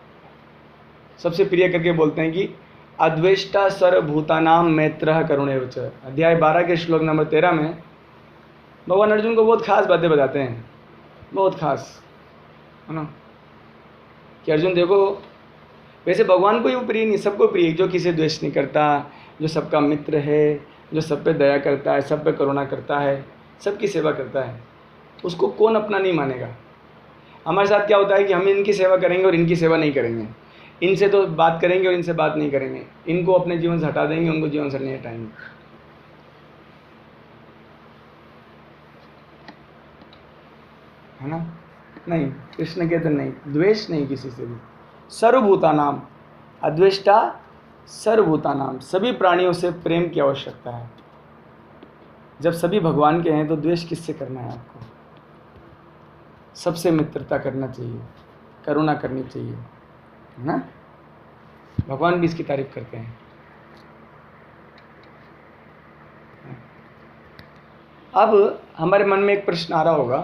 सबसे प्रिय करके बोलते हैं कि अद्वेष्टा सर्वभूतानाम मैत्रः करुणैव च। अध्याय 12 के श्लोक नंबर 13 में भगवान अर्जुन को बहुत खास बातें बताते हैं, बहुत खास, है ना? कि अर्जुन देखो, वैसे भगवान को ही वो प्रिय नहीं, सबको प्रिय, जो किसी द्वेष नहीं करता, जो सबका मित्र है, जो सब पे दया करता है, सब पे करुणा करता है, सबकी सेवा करता है, उसको कौन अपना नहीं मानेगा। हमारे साथ क्या होता है कि हम इनकी सेवा करेंगे और इनकी सेवा नहीं करेंगे, इनसे तो बात करेंगे और इनसे बात नहीं करेंगे, इनको अपने जीवन से हटा देंगे, उनको जीवन से नहीं हटाएंगे, है ना? नहीं, कृष्ण कहते नहीं, द्वेष नहीं किसी से भी। सर्वभूतानाम, अद्वेष्टा सर्वभूतानाम, सभी प्राणियों से प्रेम की आवश्यकता है। जब सभी भगवान के हैं तो द्वेष किससे करना है आपको? सबसे मित्रता करना चाहिए, करुणा करनी चाहिए, है ना? भगवान भी इसकी तारीफ करते हैं। अब हमारे मन में एक प्रश्न आ रहा होगा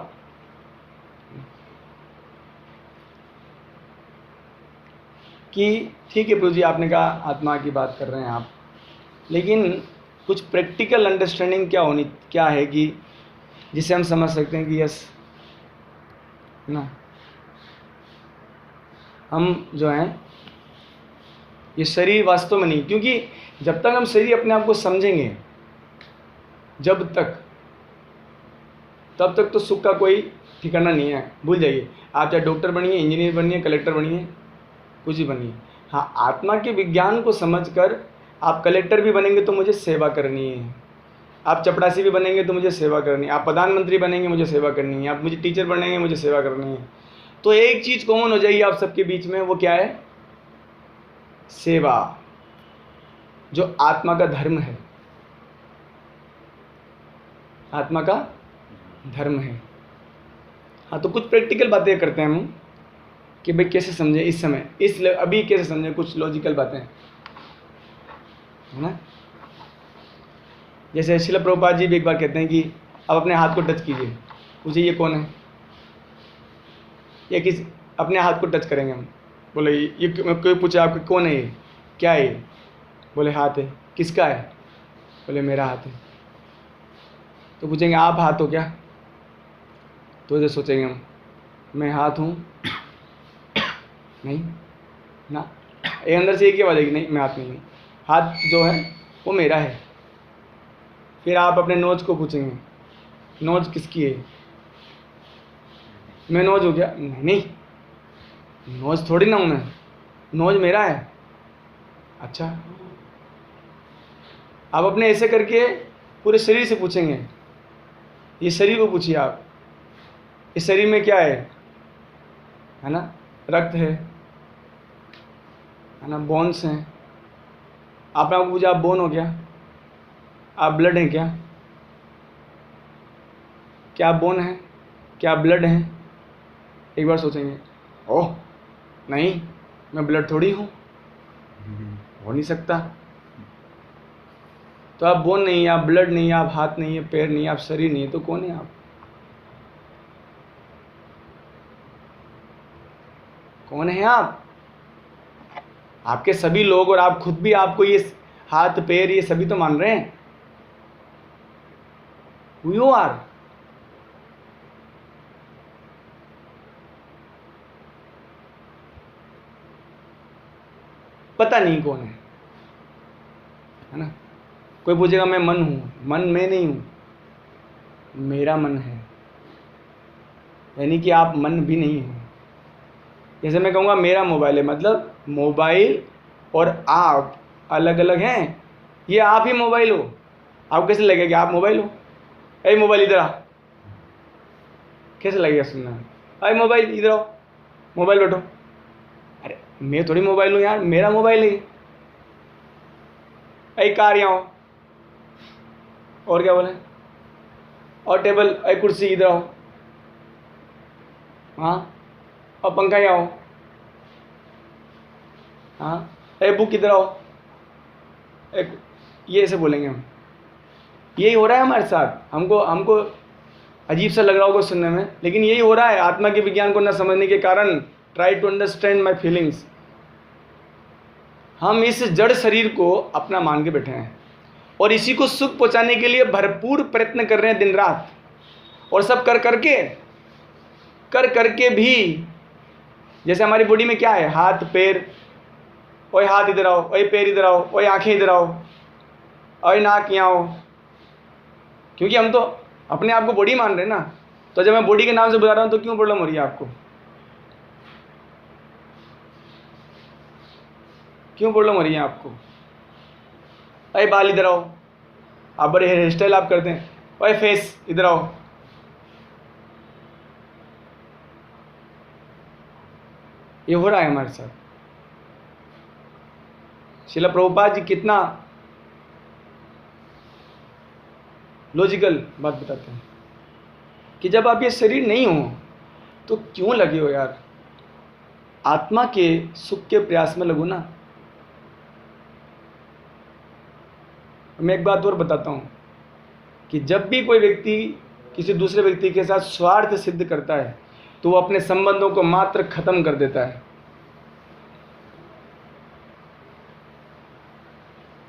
कि ठीक है प्रभु जी, आपने कहा आत्मा की बात कर रहे हैं आप, लेकिन कुछ प्रैक्टिकल अंडरस्टैंडिंग क्या है कि जिसे हम समझ सकते हैं कि यस, है ना, हम जो हैं ये शरीर वास्तव में नहीं, क्योंकि जब तक हम शरीर अपने आप को समझेंगे, जब तक, तब तक तो सुख का कोई ठिकाना नहीं है। भूल जाइए, आप चाहे डॉक्टर बनिए, इंजीनियर बनिए, कलेक्टर बनिए, कुछ ही बनिए। हाँ, आत्मा के विज्ञान को समझकर आप कलेक्टर भी बनेंगे तो मुझे सेवा करनी है, आप चपरासी भी बनेंगे तो मुझे सेवा करनी है, आप प्रधानमंत्री बनेंगे मुझे सेवा करनी है, आप मुझे टीचर बनेंगे मुझे सेवा करनी है। तो एक चीज़ कॉमन हो जाएगी आप सबके बीच में, वो क्या है? सेवा, जो आत्मा का धर्म है, आत्मा का धर्म है। हाँ, तो कुछ प्रैक्टिकल बातें करते हैं हम कि भाई कैसे समझें इस समय, अभी कैसे समझें, कुछ लॉजिकल बातें, है ना? जैसे श्रील प्रभुपाद जी भी एक बार कहते हैं कि अब अपने हाथ को टच कीजिए, पूछिए ये कौन है, या किस अपने हाथ को टच करेंगे हम, बोले ये कोई पूछे आपको कौन है, ये क्या है, ये बोले हाथ है, किसका है, बोले मेरा हाथ है। तो पूछेंगे आप हाथ हो क्या, तो इधर सोचेंगे हम, मैं हाथ हूँ नहीं ना, ये अंदर से एक ही आवाज़ आएगी, नहीं मैं हाथ नहीं हूँ, हाथ जो है वो मेरा है। फिर आप अपने नोज को पूछेंगे, नोज किसकी है, मैं नोज हो गया, नहीं नोज थोड़ी ना हूँ मैं, नोज मेरा है। अच्छा, आप अपने ऐसे करके पूरे शरीर से पूछेंगे, ये शरीर को पूछिए आप, इस शरीर में क्या है ना? रक्त है ना, बोन्स हैं। आपने आपको पूछा आप बोन हो क्या, आप ब्लड हैं क्या, क्या आप बोन हैं, क्या आप ब्लड हैं? एक बार सोचेंगे, ओह नहीं मैं ब्लड थोड़ी हूँ, हो नहीं सकता। तो आप बोन नहीं, आप ब्लड नहीं, आप हाथ नहीं है, पैर नहीं, आप शरीर नहीं है, तो कौन है आप? कौन है आप? आपके सभी लोग और आप खुद भी आपको ये हाथ पैर ये सभी तो मान रहे हैं। Who you are? पता नहीं कौन है ना? कोई पूछेगा मैं मन हूँ, मन मैं नहीं हूँ, मेरा मन है, यानी कि आप मन भी नहीं हो, जैसे मैं कहूँगा मेरा मोबाइल है, मतलब मोबाइल और आप अलग अलग हैं। ये आप ही मोबाइल हो, आपको कैसे लगेगा कि आप मोबाइल हो? अरे मोबाइल इधर आ, कैसे लगेगा सुनना? अरे मोबाइल इधर आओ, मोबाइल बैठो। अरे मैं थोड़ी मोबाइल हूँ यार, मेरा मोबाइल है। अरे कार यहाँ आओ, और क्या बोले? और टेबल, अरे कुर्सी इधर आओ, हाँ, और पंखा यहाँ आओ, हाँ, अरे बुक इधर आओ। ये ऐसे बोलेंगे हम। यही हो रहा है हमारे साथ। हमको अजीब सा लग रहा होगा सुनने में, लेकिन यही हो रहा है। आत्मा के विज्ञान को न समझने के कारण, try to understand my feelings, हम इस जड़ शरीर को अपना मान के बैठे हैं और इसी को सुख पहुंचाने के लिए भरपूर प्रयत्न कर रहे हैं दिन रात। और सब कर करके भी, जैसे हमारी बॉडी में क्या है, हाथ पैर, ओए हाथ इधर आओ, ओए पैर इधर आओ, ओए आंखें इधर आओ, ओए नाक यहाँ आओ, क्योंकि हम तो अपने आप को बॉडी मान रहे हैं ना। तो जब मैं बॉडी के नाम से बुला रहा हूँ तो क्यों प्रॉब्लम हो रही है आपको? क्यों प्रॉब्लम हो रही है आपको? अरे बाल इधर आओ, आप बड़े हेयर स्टाइल आप करते हैं, अरे फेस इधर आओ। ये हो रहा है हमारे साथ। श्रील प्रभुपाद जी कितना लॉजिकल बात बताते हैं कि जब आप ये शरीर नहीं हो तो क्यों लगे हो यार, आत्मा के सुख के प्रयास में लगो ना। मैं एक बात और बताता हूँ कि जब भी कोई व्यक्ति किसी दूसरे व्यक्ति के साथ स्वार्थ सिद्ध करता है तो वो अपने संबंधों को मात्र खत्म कर देता है,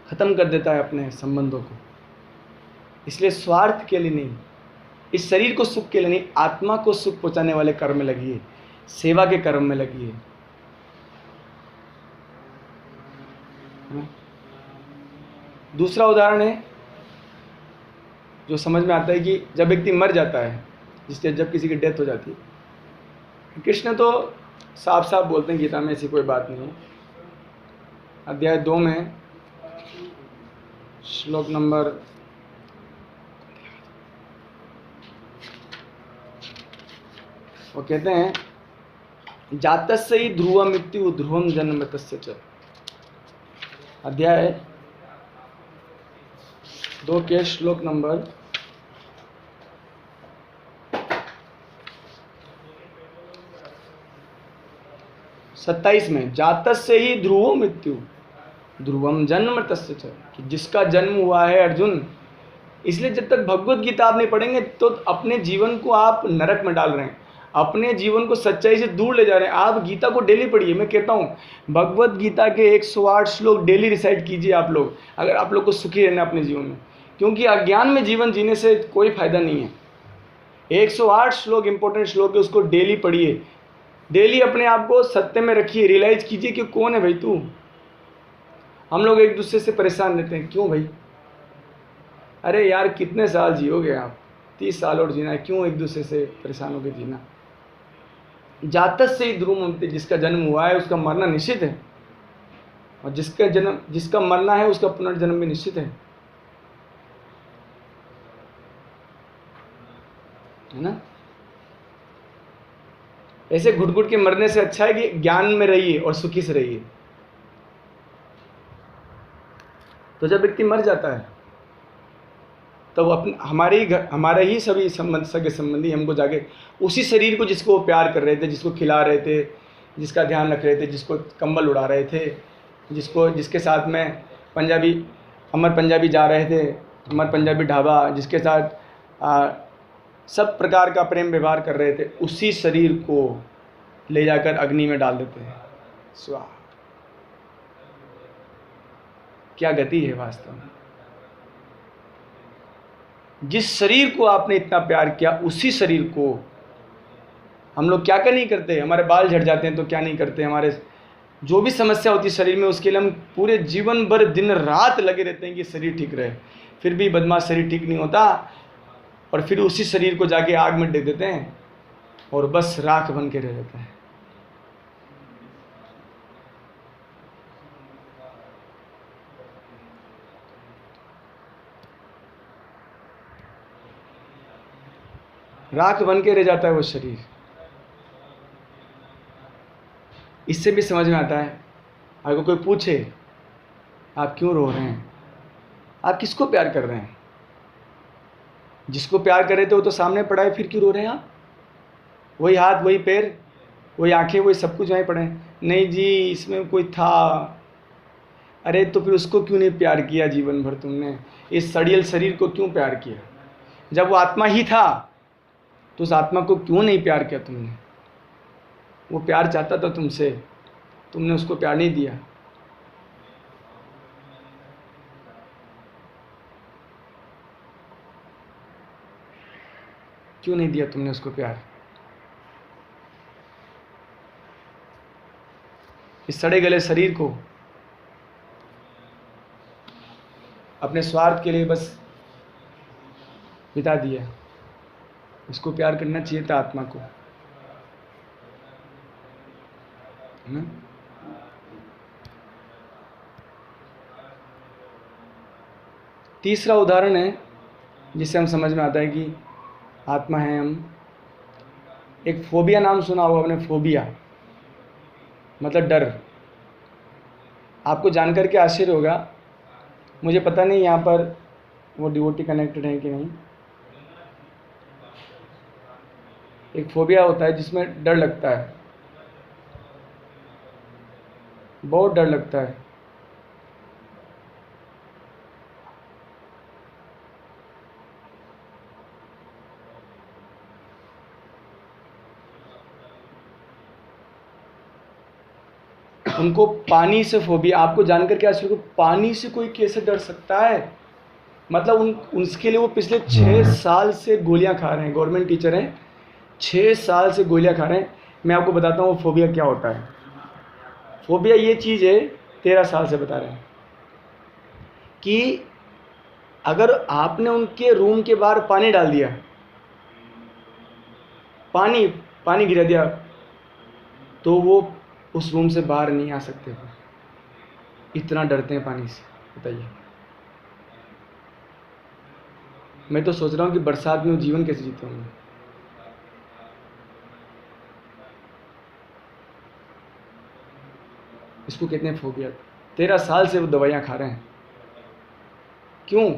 खत्म कर देता है अपने संबंधों को। इसलिए स्वार्थ के लिए नहीं, इस शरीर को सुख के लिए नहीं, आत्मा को सुख पहुंचाने वाले कर्म में लगिए, सेवा के कर्म में लगिए। दूसरा उदाहरण है जो समझ में आता है कि जब व्यक्ति मर जाता है, जिससे जब किसी की डेथ हो जाती है, कृष्ण तो साफ साफ बोलते हैं गीता में, ऐसी कोई बात नहीं है। अध्याय 2 में श्लोक नंबर वो कहते हैं, जातस्य ही ध्रुव मृत्यु ध्रुवम जन्म मृतस्य च। अध्याय 2 के श्लोक नंबर 27 में, जातस्य ही ध्रुवो मृत्यु ध्रुवम जन्म मृतस्य च, कि जिसका जन्म हुआ है अर्जुन। इसलिए जब तक भगवत गीता आप नहीं पढ़ेंगे तो अपने जीवन को आप नरक में डाल रहे हैं, अपने जीवन को सच्चाई से दूर ले जा रहे हैं। आप गीता को डेली पढ़िए। मैं कहता हूँ भगवत गीता के 108 श्लोक डेली रिसाइट कीजिए आप लोग, अगर आप लोग को सुखी रहना अपने जीवन में, क्योंकि अज्ञान में जीवन जीने से कोई फायदा नहीं है। 108 श्लोक इंपॉर्टेंट श्लोक है, उसको डेली पढ़िए, डेली अपने आप को सत्य में रखिए, रियलाइज कीजिए कि कौन है भाई तू। हम लोग एक दूसरे से परेशान रहते हैं, क्यों भाई? अरे यार कितने साल जियोगे आप, 30 साल और जीना है, क्यों एक दूसरे से परेशान होकर जीना? जातस्य ही ध्रुव मृत्यु, जिसका जन्म हुआ है उसका मरना निश्चित है, और जिसका मरना है उसका पुनर्जन्म भी निश्चित है ना। ऐसे घुट घुट के मरने से अच्छा है कि ज्ञान में रहिए और सुखी से रहिए। तो जब व्यक्ति मर जाता है तब अपने हमारे ही सभी सगे संबंधी हमको जाके उसी शरीर को, जिसको वो प्यार कर रहे थे, जिसको खिला रहे थे, जिसका ध्यान रख रहे थे, जिसको कंबल उड़ा रहे थे, जिसके साथ में अमर पंजाबी जा रहे थे, अमर पंजाबी ढाबा, जिसके साथ सब प्रकार का प्रेम व्यवहार कर रहे थे, उसी शरीर को ले जाकर अग्नि में डाल देते हैं। स्वाहा। क्या गति है वास्तव में। जिस शरीर को आपने इतना प्यार किया, उसी शरीर को हम लोग क्या नहीं करते। हमारे बाल झड़ जाते हैं तो क्या नहीं करते, हमारे जो भी समस्या होती है शरीर में, उसके लिए हम पूरे जीवन भर दिन रात लगे रहते हैं कि शरीर ठीक रहे, फिर भी बदमाश शरीर ठीक नहीं होता, और फिर उसी शरीर को जाके आग में डेग देते हैं और बस राख बन के रह जाता है। राख बन के रह जाता है वो शरीर। इससे भी समझ में आता है, अगर कोई पूछे आप क्यों रो रहे हैं, आप किसको प्यार कर रहे हैं? जिसको प्यार कर रहे थे वो तो सामने पड़ा है, फिर क्यों रो रहे हैं आप? वही हाथ, वही पैर, वही आंखें, वही सब कुछ वहीं पड़े हैं। नहीं जी, इसमें कोई था। अरे तो फिर उसको क्यों नहीं प्यार किया जीवन भर तुमने? इस सड़ियल शरीर को क्यों प्यार किया? जब वो आत्मा ही था तो उस आत्मा को क्यों नहीं प्यार किया तुमने? वो प्यार चाहता था तुमसे, तुमने उसको प्यार नहीं दिया। क्यों नहीं दिया तुमने उसको प्यार? इस सड़े गले शरीर को अपने स्वार्थ के लिए बस बिता दिया। उसको प्यार करना चाहिए था, आत्मा को, है ना? तीसरा उदाहरण है जिससे हम समझ में आता है कि आत्मा है हम। एक फोबिया नाम सुना होगा आपने, फोबिया मतलब डर। आपको जानकर के आश्चर्य होगा, मुझे पता नहीं यहाँ पर वो डिवोटी कनेक्टेड है कि नहीं। एक फोबिया होता है जिसमें डर लगता है, बहुत डर लगता है। उनको पानी से फोबिया। आपको जानकर क्या आश्चर्य होगा, पानी से कोई कैसे डर सकता है? मतलब उसके लिए वो पिछले 6 साल से गोलियां खा रहे हैं। गवर्नमेंट टीचर हैं, 6 साल से गोलियां खा रहे हैं। मैं आपको बताता हूँ वो फोबिया क्या होता है। फोबिया ये चीज़ है, 13 साल से बता रहे हैं कि अगर आपने उनके रूम के बाहर पानी डाल दिया, पानी गिरा दिया, तो वो उस रूम से बाहर नहीं आ सकते। इतना डरते हैं पानी से, बताइए। मैं तो सोच रहा हूँ कि बरसात में वो जीवन कैसे जीते होंगे। इसको कहते हैं फोबिया। 13 साल से वो दवाइयाँ खा रहे हैं। क्यों?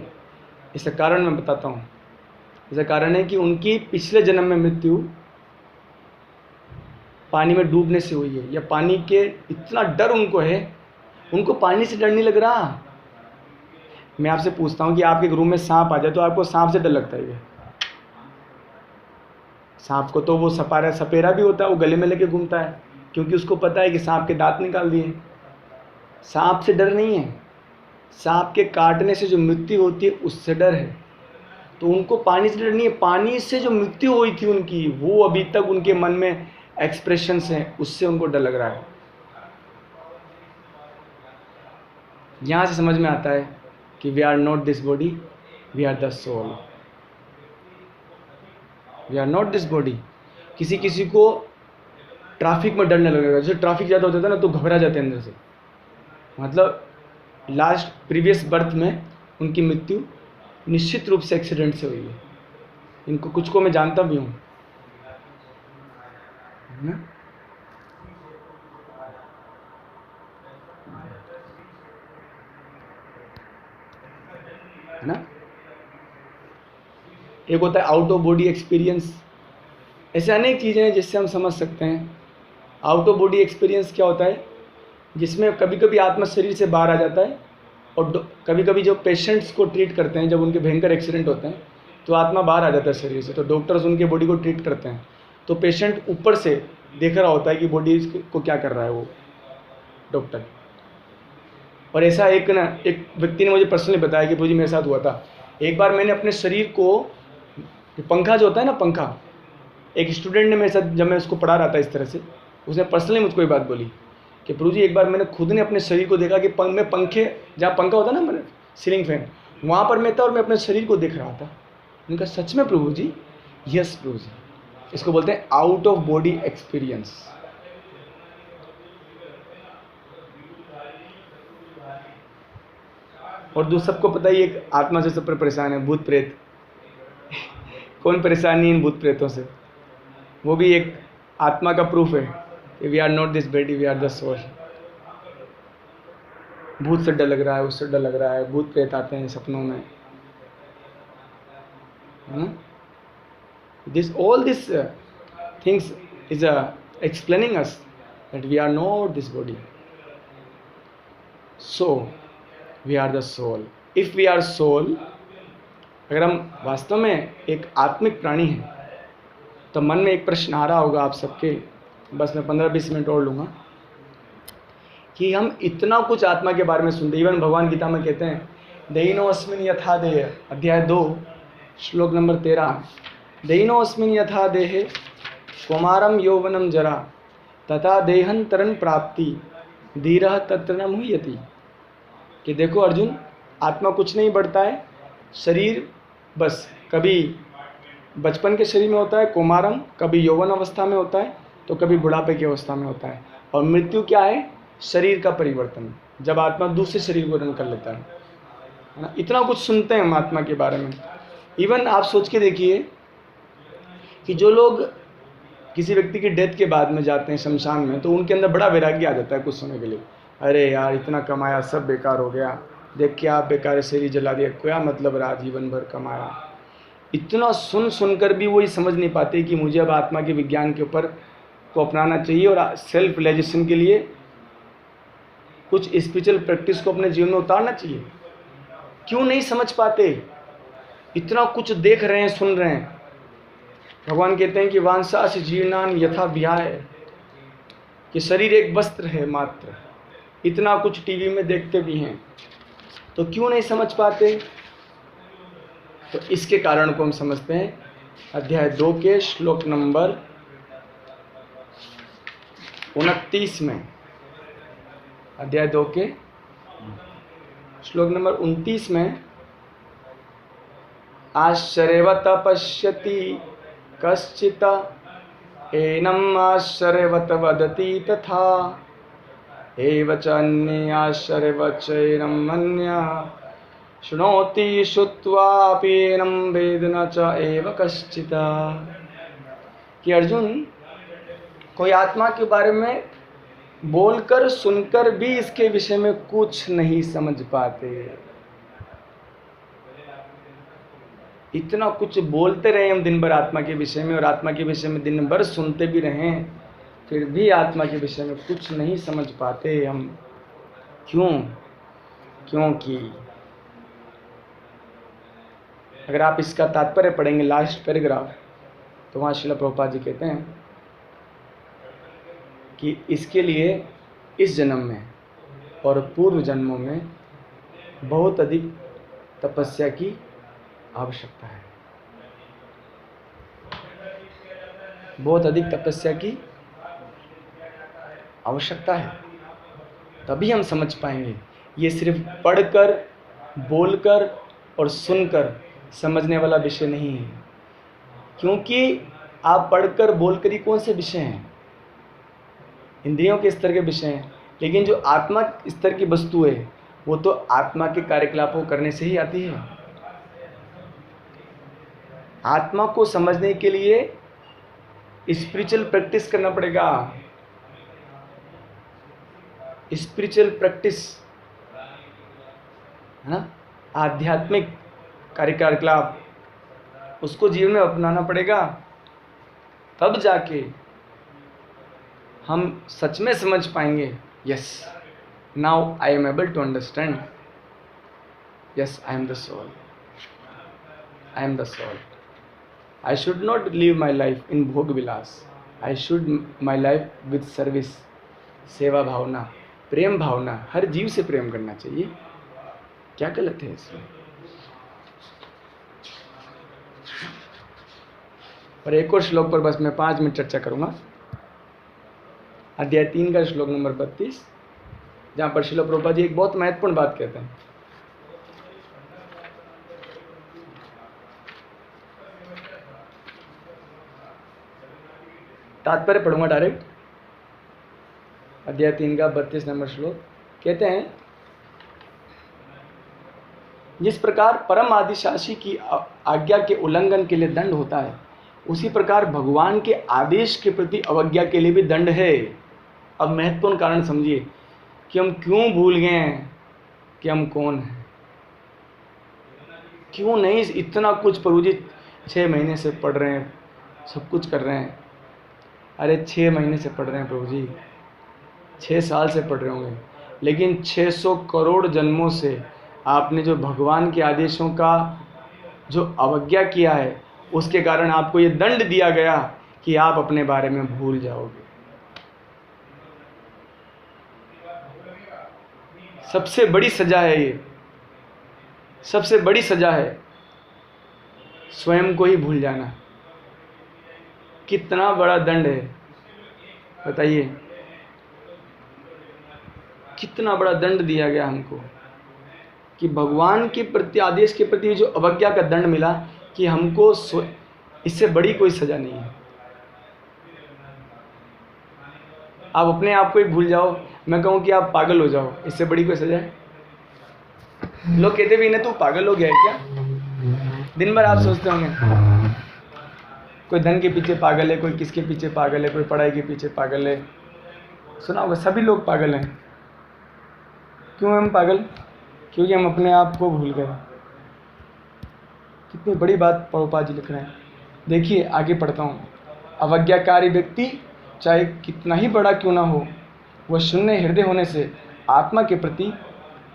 इसका कारण मैं बताता हूँ। इसका कारण है कि उनकी पिछले जन्म में मृत्यु पानी में डूबने से हुई है, या पानी के इतना डर उनको है, उनको पानी से डर नहीं लग रहा। मैं आपसे पूछता हूँ कि आपके रूम में सांप आ जाए तो आपको सांप से डर लगता है क्या? सांप को तो वो सपेरा भी होता है, वो गले में लेके घूमता है, क्योंकि उसको पता है कि सांप के दांत निकाल दिए। सांप से डर नहीं है, सांप के काटने से जो मृत्यु होती है उससे डर है। तो उनको पानी से डर नहीं है, पानी से जो मृत्यु हुई थी उनकी, वो अभी तक उनके मन में एक्सप्रेशंस हैं, उससे उनको डर लग रहा है। यहाँ से समझ में आता है कि we are not this body, we are the soul. We are not this body. किसी किसी को ट्रैफिक में डरने लगेगा, जैसे ट्रैफिक ज़्यादा होता था ना तो घबरा जाते हैं अंदर से। मतलब प्रीवियस बर्थ में उनकी मृत्यु निश्चित रूप से एक्सीडेंट से हुई है। इनको कुछ को मैं जानता भी हूँ, है ना? एक होता है आउट ऑफ बॉडी एक्सपीरियंस। ऐसे अनेक चीज़ें हैं जिससे हम समझ सकते हैं। आउट ऑफ बॉडी एक्सपीरियंस क्या होता है? जिसमें कभी कभी आत्मा शरीर से बाहर आ जाता है, और कभी कभी जो पेशेंट्स को ट्रीट करते हैं, जब उनके भयंकर एक्सीडेंट होते हैं तो आत्मा बाहर आ जाता है शरीर से, तो डॉक्टर्स उनके बॉडी को ट्रीट करते हैं। तो पेशेंट ऊपर से देख रहा होता है कि बॉडी को क्या कर रहा है वो डॉक्टर। और ऐसा एक व्यक्ति ने मुझे पर्सनली बताया कि प्रभु जी मेरे साथ हुआ था। एक बार मैंने अपने शरीर को, पंखा जो होता है ना, पंखा, एक स्टूडेंट ने मेरे साथ, जब मैं उसको पढ़ा रहा था इस तरह से, उसने पर्सनली मुझको ये बात बोली कि प्रभु जी एक बार मैंने खुद ने अपने शरीर को देखा कि मैं पंखे, जहाँ पंखा होता है ना, मैंने सीलिंग फैन, वहाँ पर मैं था और मैं अपने शरीर को देख रहा था। मैंने कहा सच में प्रभु जी? यस प्रभु जी। इसको बोलते हैं आउट ऑफ बॉडी एक्सपीरियंस। और सबको पता ही, एक आत्मा से सब पर परेशान है, भूत प्रेत। कौन परेशानी इन भूत प्रेतों से? वो भी एक आत्मा का प्रूफ है कि we are not this body, we are the soul. भूत से डर लग रहा है, उससे डर लग रहा है, भूत प्रेत आते हैं सपनों में, है ना? All these things is explaining us that we are not this body. So we are the soul. If we are soul, अगर हम वास्तव में एक आत्मिक प्राणी हैं, तो मन में एक प्रश्न आ रहा होगा आप सबके, बस मैं 15-20 मिनट और लूँगा, कि हम इतना कुछ आत्मा के बारे में सुनते। इवन भगवान गीता में कहते हैं, देहिनो अस्मिन् यथा देह, अध्याय 2 श्लोक नंबर 13, देहिनो अस्मिन् यथा देहे कौमारम यौवनम जरा तथा देहांतरं प्राप्ति धीरः तत्र न मुह्यति। कि देखो अर्जुन, आत्मा कुछ नहीं बढ़ता है, शरीर बस कभी बचपन के शरीर में होता है कौमारम, कभी यौवन अवस्था में होता है, तो कभी बुढ़ापे की अवस्था में होता है। और मृत्यु क्या है? शरीर का परिवर्तन, जब आत्मा दूसरे शरीर को ग्रहण कर लेता है ना। इतना कुछ सुनते हैं हम आत्मा के बारे में। इवन आप सोच के देखिए कि जो लोग किसी व्यक्ति की डेथ के बाद में जाते हैं शमशान में, तो उनके अंदर बड़ा वैराग्य आ जाता है कुछ समय के लिए। अरे यार, इतना कमाया, सब बेकार हो गया, देख के आप बेकार शरीर जला दिया, क्या मतलब रहा जीवन भर कमाया। इतना सुनकर भी वही समझ नहीं पाते कि मुझे अब आत्मा के विज्ञान के ऊपर को अपनाना चाहिए और सेल्फ रियलाइजेशन के लिए कुछ स्पिरिचुअल प्रैक्टिस को अपने जीवन में उतारना चाहिए। क्यों नहीं समझ पाते? इतना कुछ देख रहे हैं, सुन रहे हैं। भगवान कहते हैं कि वांसास जीर्णान यथा विहाय, कि शरीर एक वस्त्र है मात्र। इतना कुछ टीवी में देखते भी हैं, तो क्यों नहीं समझ पाते? तो इसके कारण को हम समझते हैं अध्याय 2 के श्लोक नंबर 29 में। अध्याय 2 के श्लोक नंबर 29 में, आश्चर्यवत पश्यति कश्चित् एनम् आश्चर्यवत वदति तथा एव च अन्ये आश्चर्यवच्चैनं मन्यः शृणोति श्रुत्वापि एनं वेद न च एव कश्चित्। कि अर्जुन, कोई आत्मा के बारे में बोलकर सुनकर भी इसके विषय में कुछ नहीं समझ पाते। इतना कुछ बोलते रहे हम दिन भर आत्मा के विषय में, और आत्मा के विषय में दिन भर सुनते भी रहें, फिर भी आत्मा के विषय में कुछ नहीं समझ पाते हम। क्यों? क्योंकि अगर आप इसका तात्पर्य पढ़ेंगे लास्ट पैराग्राफ, तो वहाँ श्रील प्रभुपाद जी कहते हैं कि इसके लिए इस जन्म में और पूर्व जन्मों में बहुत अधिक तपस्या की आवश्यकता है। बहुत अधिक तपस्या की आवश्यकता है, तभी हम समझ पाएंगे। ये सिर्फ पढ़कर, बोलकर और सुनकर समझने वाला विषय नहीं है। क्योंकि आप पढ़कर बोलकर ही कौन से विषय हैं? इंद्रियों के स्तर के विषय हैं। लेकिन जो आत्मा स्तर की वस्तु है, वो तो आत्मा के कार्यकलापों को करने से ही आती है। आत्मा को समझने के लिए स्पिरिचुअल प्रैक्टिस करना पड़ेगा। स्पिरिचुअल प्रैक्टिस है ना, आध्यात्मिक कार्यकलाप, उसको जीवन में अपनाना पड़ेगा। तब जाके हम सच में समझ पाएंगे, yes, now I am able to understand, yes, I am the soul, I am the soul. I should not live my life in भोग विलास, I should my life with service, सेवा भावना, प्रेम भावना। हर जीव से प्रेम करना चाहिए। क्या गलत है इसमें? और एक और श्लोक पर बस मैं 5 मिनट चर्चा करूंगा। अध्याय 3 का श्लोक नंबर 32, जहाँ पर श्रील प्रभुपाद जी एक बहुत महत्वपूर्ण बात कहते हैं। तात्पर्य पढ़ूंगा डायरेक्ट। अध्याय 3 का 32 नंबर श्लोक कहते हैं, जिस प्रकार परम आदिशासी की आज्ञा के उल्लंघन के लिए दंड होता है, उसी प्रकार भगवान के आदेश के प्रति अवज्ञा के लिए भी दंड है। अब महत्वपूर्ण कारण समझिए कि हम क्यों भूल गए हैं कि हम कौन हैं। क्यों नहीं इतना कुछ प्रभु जी 6 महीने से पढ़ रहे हैं, सब कुछ कर रहे हैं। अरे 6 महीने से पढ़ रहे हैं प्रभु जी, 6 साल से पढ़ रहे होंगे, लेकिन 600 करोड़ जन्मों से आपने जो भगवान के आदेशों का जो अवज्ञा किया है, उसके कारण आपको ये दंड दिया गया कि आप अपने बारे में भूल जाओगे। सबसे बड़ी सजा है ये, सबसे बड़ी सजा है स्वयं को ही भूल जाना। कितना बड़ा दंड है बताइए, कितना बड़ा दंड दिया गया हमको कि भगवान के प्रति आदेश के प्रति जो अवज्ञा का दंड मिला कि हमको इससे बड़ी कोई सजा नहीं है। आप अपने आप को ही भूल जाओ, मैं कहूँ कि आप पागल हो जाओ, इससे बड़ी कोई सजा है? लोग कहते भी नहीं तू पागल हो गया है क्या? दिन भर आप सोचते होंगे कोई धन के पीछे पागल है, कोई किसके पीछे पागल है, कोई पढ़ाई के पीछे पागल है। सुना होगा सभी लोग पागल हैं। क्यों हम पागल? क्योंकि हम अपने आप को भूल गए। कितनी बड़ी बात प्रभुपाद जी लिख रहे हैं। देखिए आगे पढ़ता हूँ। अवज्ञाकारी व्यक्ति चाहे कितना ही बड़ा क्यों ना हो, वह शून्य हृदय होने से आत्मा के प्रति,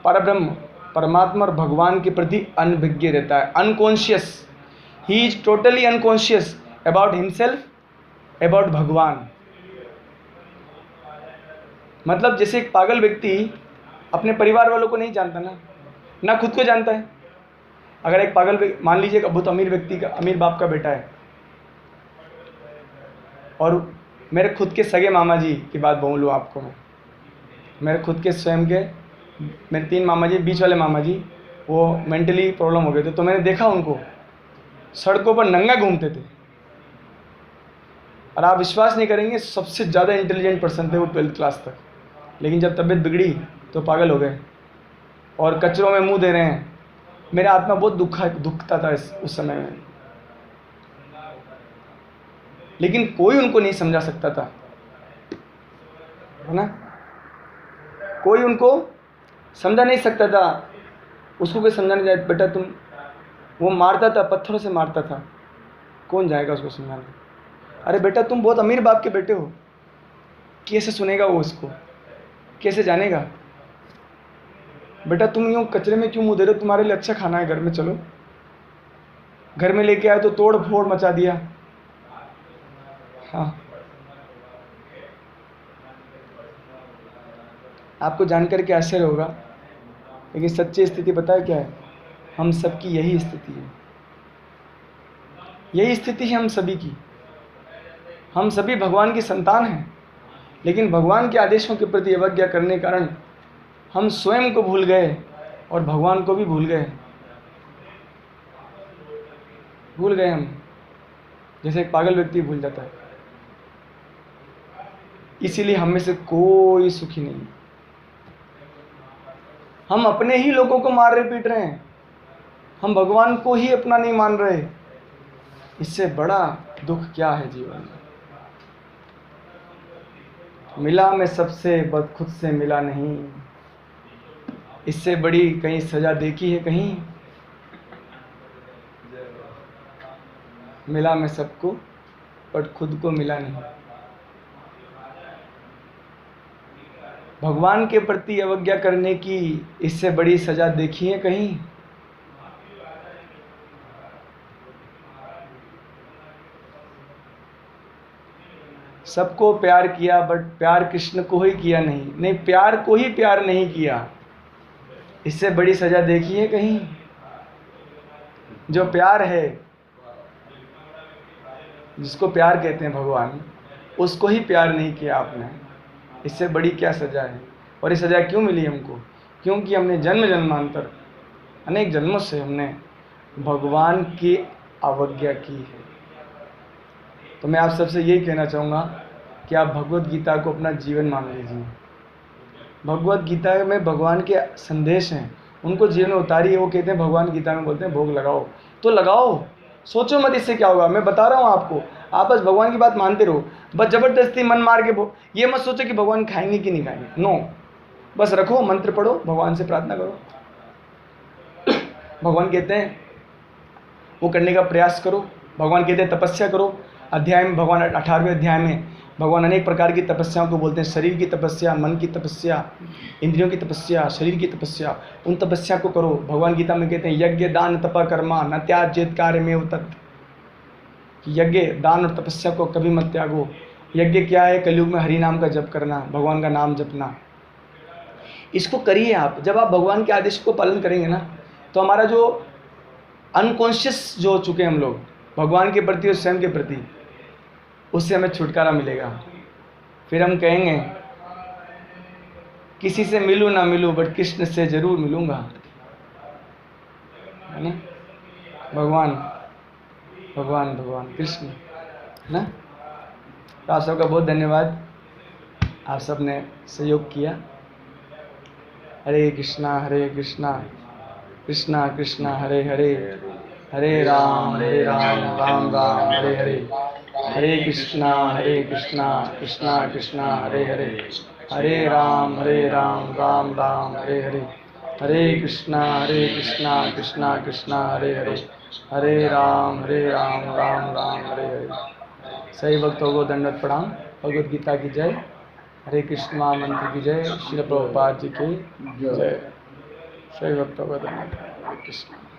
परब्रह्म परमात्मा और भगवान के प्रति अनभिज्ञ रहता है। Unconscious, he is totally unconscious about himself, about भगवान। मतलब जैसे एक पागल व्यक्ति अपने परिवार वालों को नहीं जानता ना खुद को जानता है। अगर एक पागल, मान लीजिए बहुत अमीर व्यक्ति का, अमीर बाप का बेटा है, और मेरे खुद के सगे मामा जी की बात बोलूँ आपको मैं, मेरे खुद के स्वयं के, मेरे 3 मामा जी, बीच वाले मामा जी वो मेंटली प्रॉब्लम हो गए थे, तो मैंने देखा उनको सड़कों पर नंगा घूमते थे। और आप विश्वास नहीं करेंगे, सबसे ज़्यादा इंटेलिजेंट पर्सन थे वो 12th क्लास तक, लेकिन जब तबीयत बिगड़ी तो पागल हो गए और कचरों में मुंह दे रहे हैं। मेरा आत्मा बहुत दुखता था उस समय में, लेकिन कोई उनको नहीं समझा सकता था, है ना? कोई उनको समझा नहीं सकता था। उसको कोई समझा नहीं जाए, बेटा तुम, वो मारता था, पत्थरों से मारता था, कौन जाएगा उसको समझाने? अरे बेटा तुम बहुत अमीर बाप के बेटे हो, कैसे सुनेगा वो उसको, कैसे जानेगा? बेटा तुम यूँ कचरे में क्यों मुँह दे रहे हो, तुम्हारे लिए अच्छा खाना है घर में, चलो। घर में लेके आए तो तोड़ फोड़ मचा दिया। हाँ, आपको जानकर के आश्चर्य होगा, लेकिन सच्ची स्थिति पता है क्या है? हम सबकी यही स्थिति है, यही स्थिति है हम सभी की। हम सभी भगवान की संतान हैं, लेकिन भगवान के आदेशों के प्रति अवज्ञा करने के कारण हम स्वयं को भूल गए और भगवान को भी भूल गए। भूल गए हम, जैसे एक पागल व्यक्ति भूल जाता है। इसीलिए हम में से कोई सुखी नहीं। हम अपने ही लोगों को मार रहे पीट रहे हैं, हम भगवान को ही अपना नहीं मान रहे। इससे बड़ा दुख क्या है जीवन में? मिला मैं सबसे बस खुद से मिला नहीं, इससे बड़ी कहीं सजा देखी है कहीं? मिला मैं सबको बट खुद को मिला नहीं। भगवान के प्रति अवज्ञा करने की इससे बड़ी सजा देखी है कहीं? सबको प्यार किया बट प्यार कृष्ण को ही किया नहीं प्यार को ही प्यार नहीं किया। इससे बड़ी सजा देखी है कहीं? जो प्यार है, जिसको प्यार कहते हैं भगवान, उसको ही प्यार नहीं किया आपने। इससे बड़ी क्या सजा है? और ये सजा क्यों मिली हमको? क्योंकि हमने जन्म जन्मांतर अनेक जन्मों से हमने भगवान की अवज्ञा की है। तो मैं आप सबसे यही कहना चाहूँगा कि आप भगवत गीता को अपना जीवन मान लीजिए। भगवत गीता में भगवान के संदेश हैं, उनको जीवन में उतारी है। वो कहते हैं, भगवान गीता में बोलते हैं भोग लगाओ, तो लगाओ, सोचो मत इससे क्या होगा। मैं बता रहा हूँ आपको, आप बस भगवान की बात मानते रहो, बस ज़बरदस्ती मन मार के ये मत सोचो कि भगवान खाएंगे कि नहीं खाएंगे, नो, बस रखो, मंत्र पढ़ो, भगवान से प्रार्थना करो। भगवान कहते हैं वो करने का प्रयास करो। भगवान कहते हैं तपस्या करो। अध्याय में भगवान 18वें अध्याय में भगवान अनेक प्रकार की तपस्याओं को बोलते हैं, शरीर की तपस्या, मन की तपस्या, इंद्रियों की तपस्या, शरीर की तपस्या, उन तपस्या को करो। भगवान गीता में कहते हैं यज्ञ दान तप कर्मा न त्याज्येत कार्यमेव तत्, यज्ञ दान और तपस्या को कभी मत त्यागो। यज्ञ क्या है? कलयुग में हरि नाम का जप करना, भगवान का नाम जपना, इसको करिए आप। जब आप भगवान के आदेश को पालन करेंगे ना, तो हमारा जो अनकॉन्शियस जो हो चुके हैं हम लोग भगवान के प्रति और स्वयं के प्रति, उससे हमें छुटकारा मिलेगा। फिर हम कहेंगे किसी से मिलूँ ना मिलूँ बट कृष्ण से जरूर मिलूँगा, है ना? भगवान भगवान भगवान कृष्ण, है ना? तो आप सबका बहुत धन्यवाद, आप सब ने सहयोग किया। हरे कृष्णा कृष्णा कृष्णा हरे हरे, हरे राम राम राम हरे हरे, हरे कृष्णा कृष्णा कृष्णा हरे हरे, हरे राम राम राम हरे हरे, हरे कृष्णा कृष्णा कृष्णा हरे हरे, हरे राम राम राम हरे हरे। सही भक्तों को दंडवत प्रणाम। भगवद गीता की जय, हरे कृष्ण महामंत्र की जय, श्रील प्रभुपाद जी की जय। सही भक्तों को धन्यवाद। हरे कृष्ण।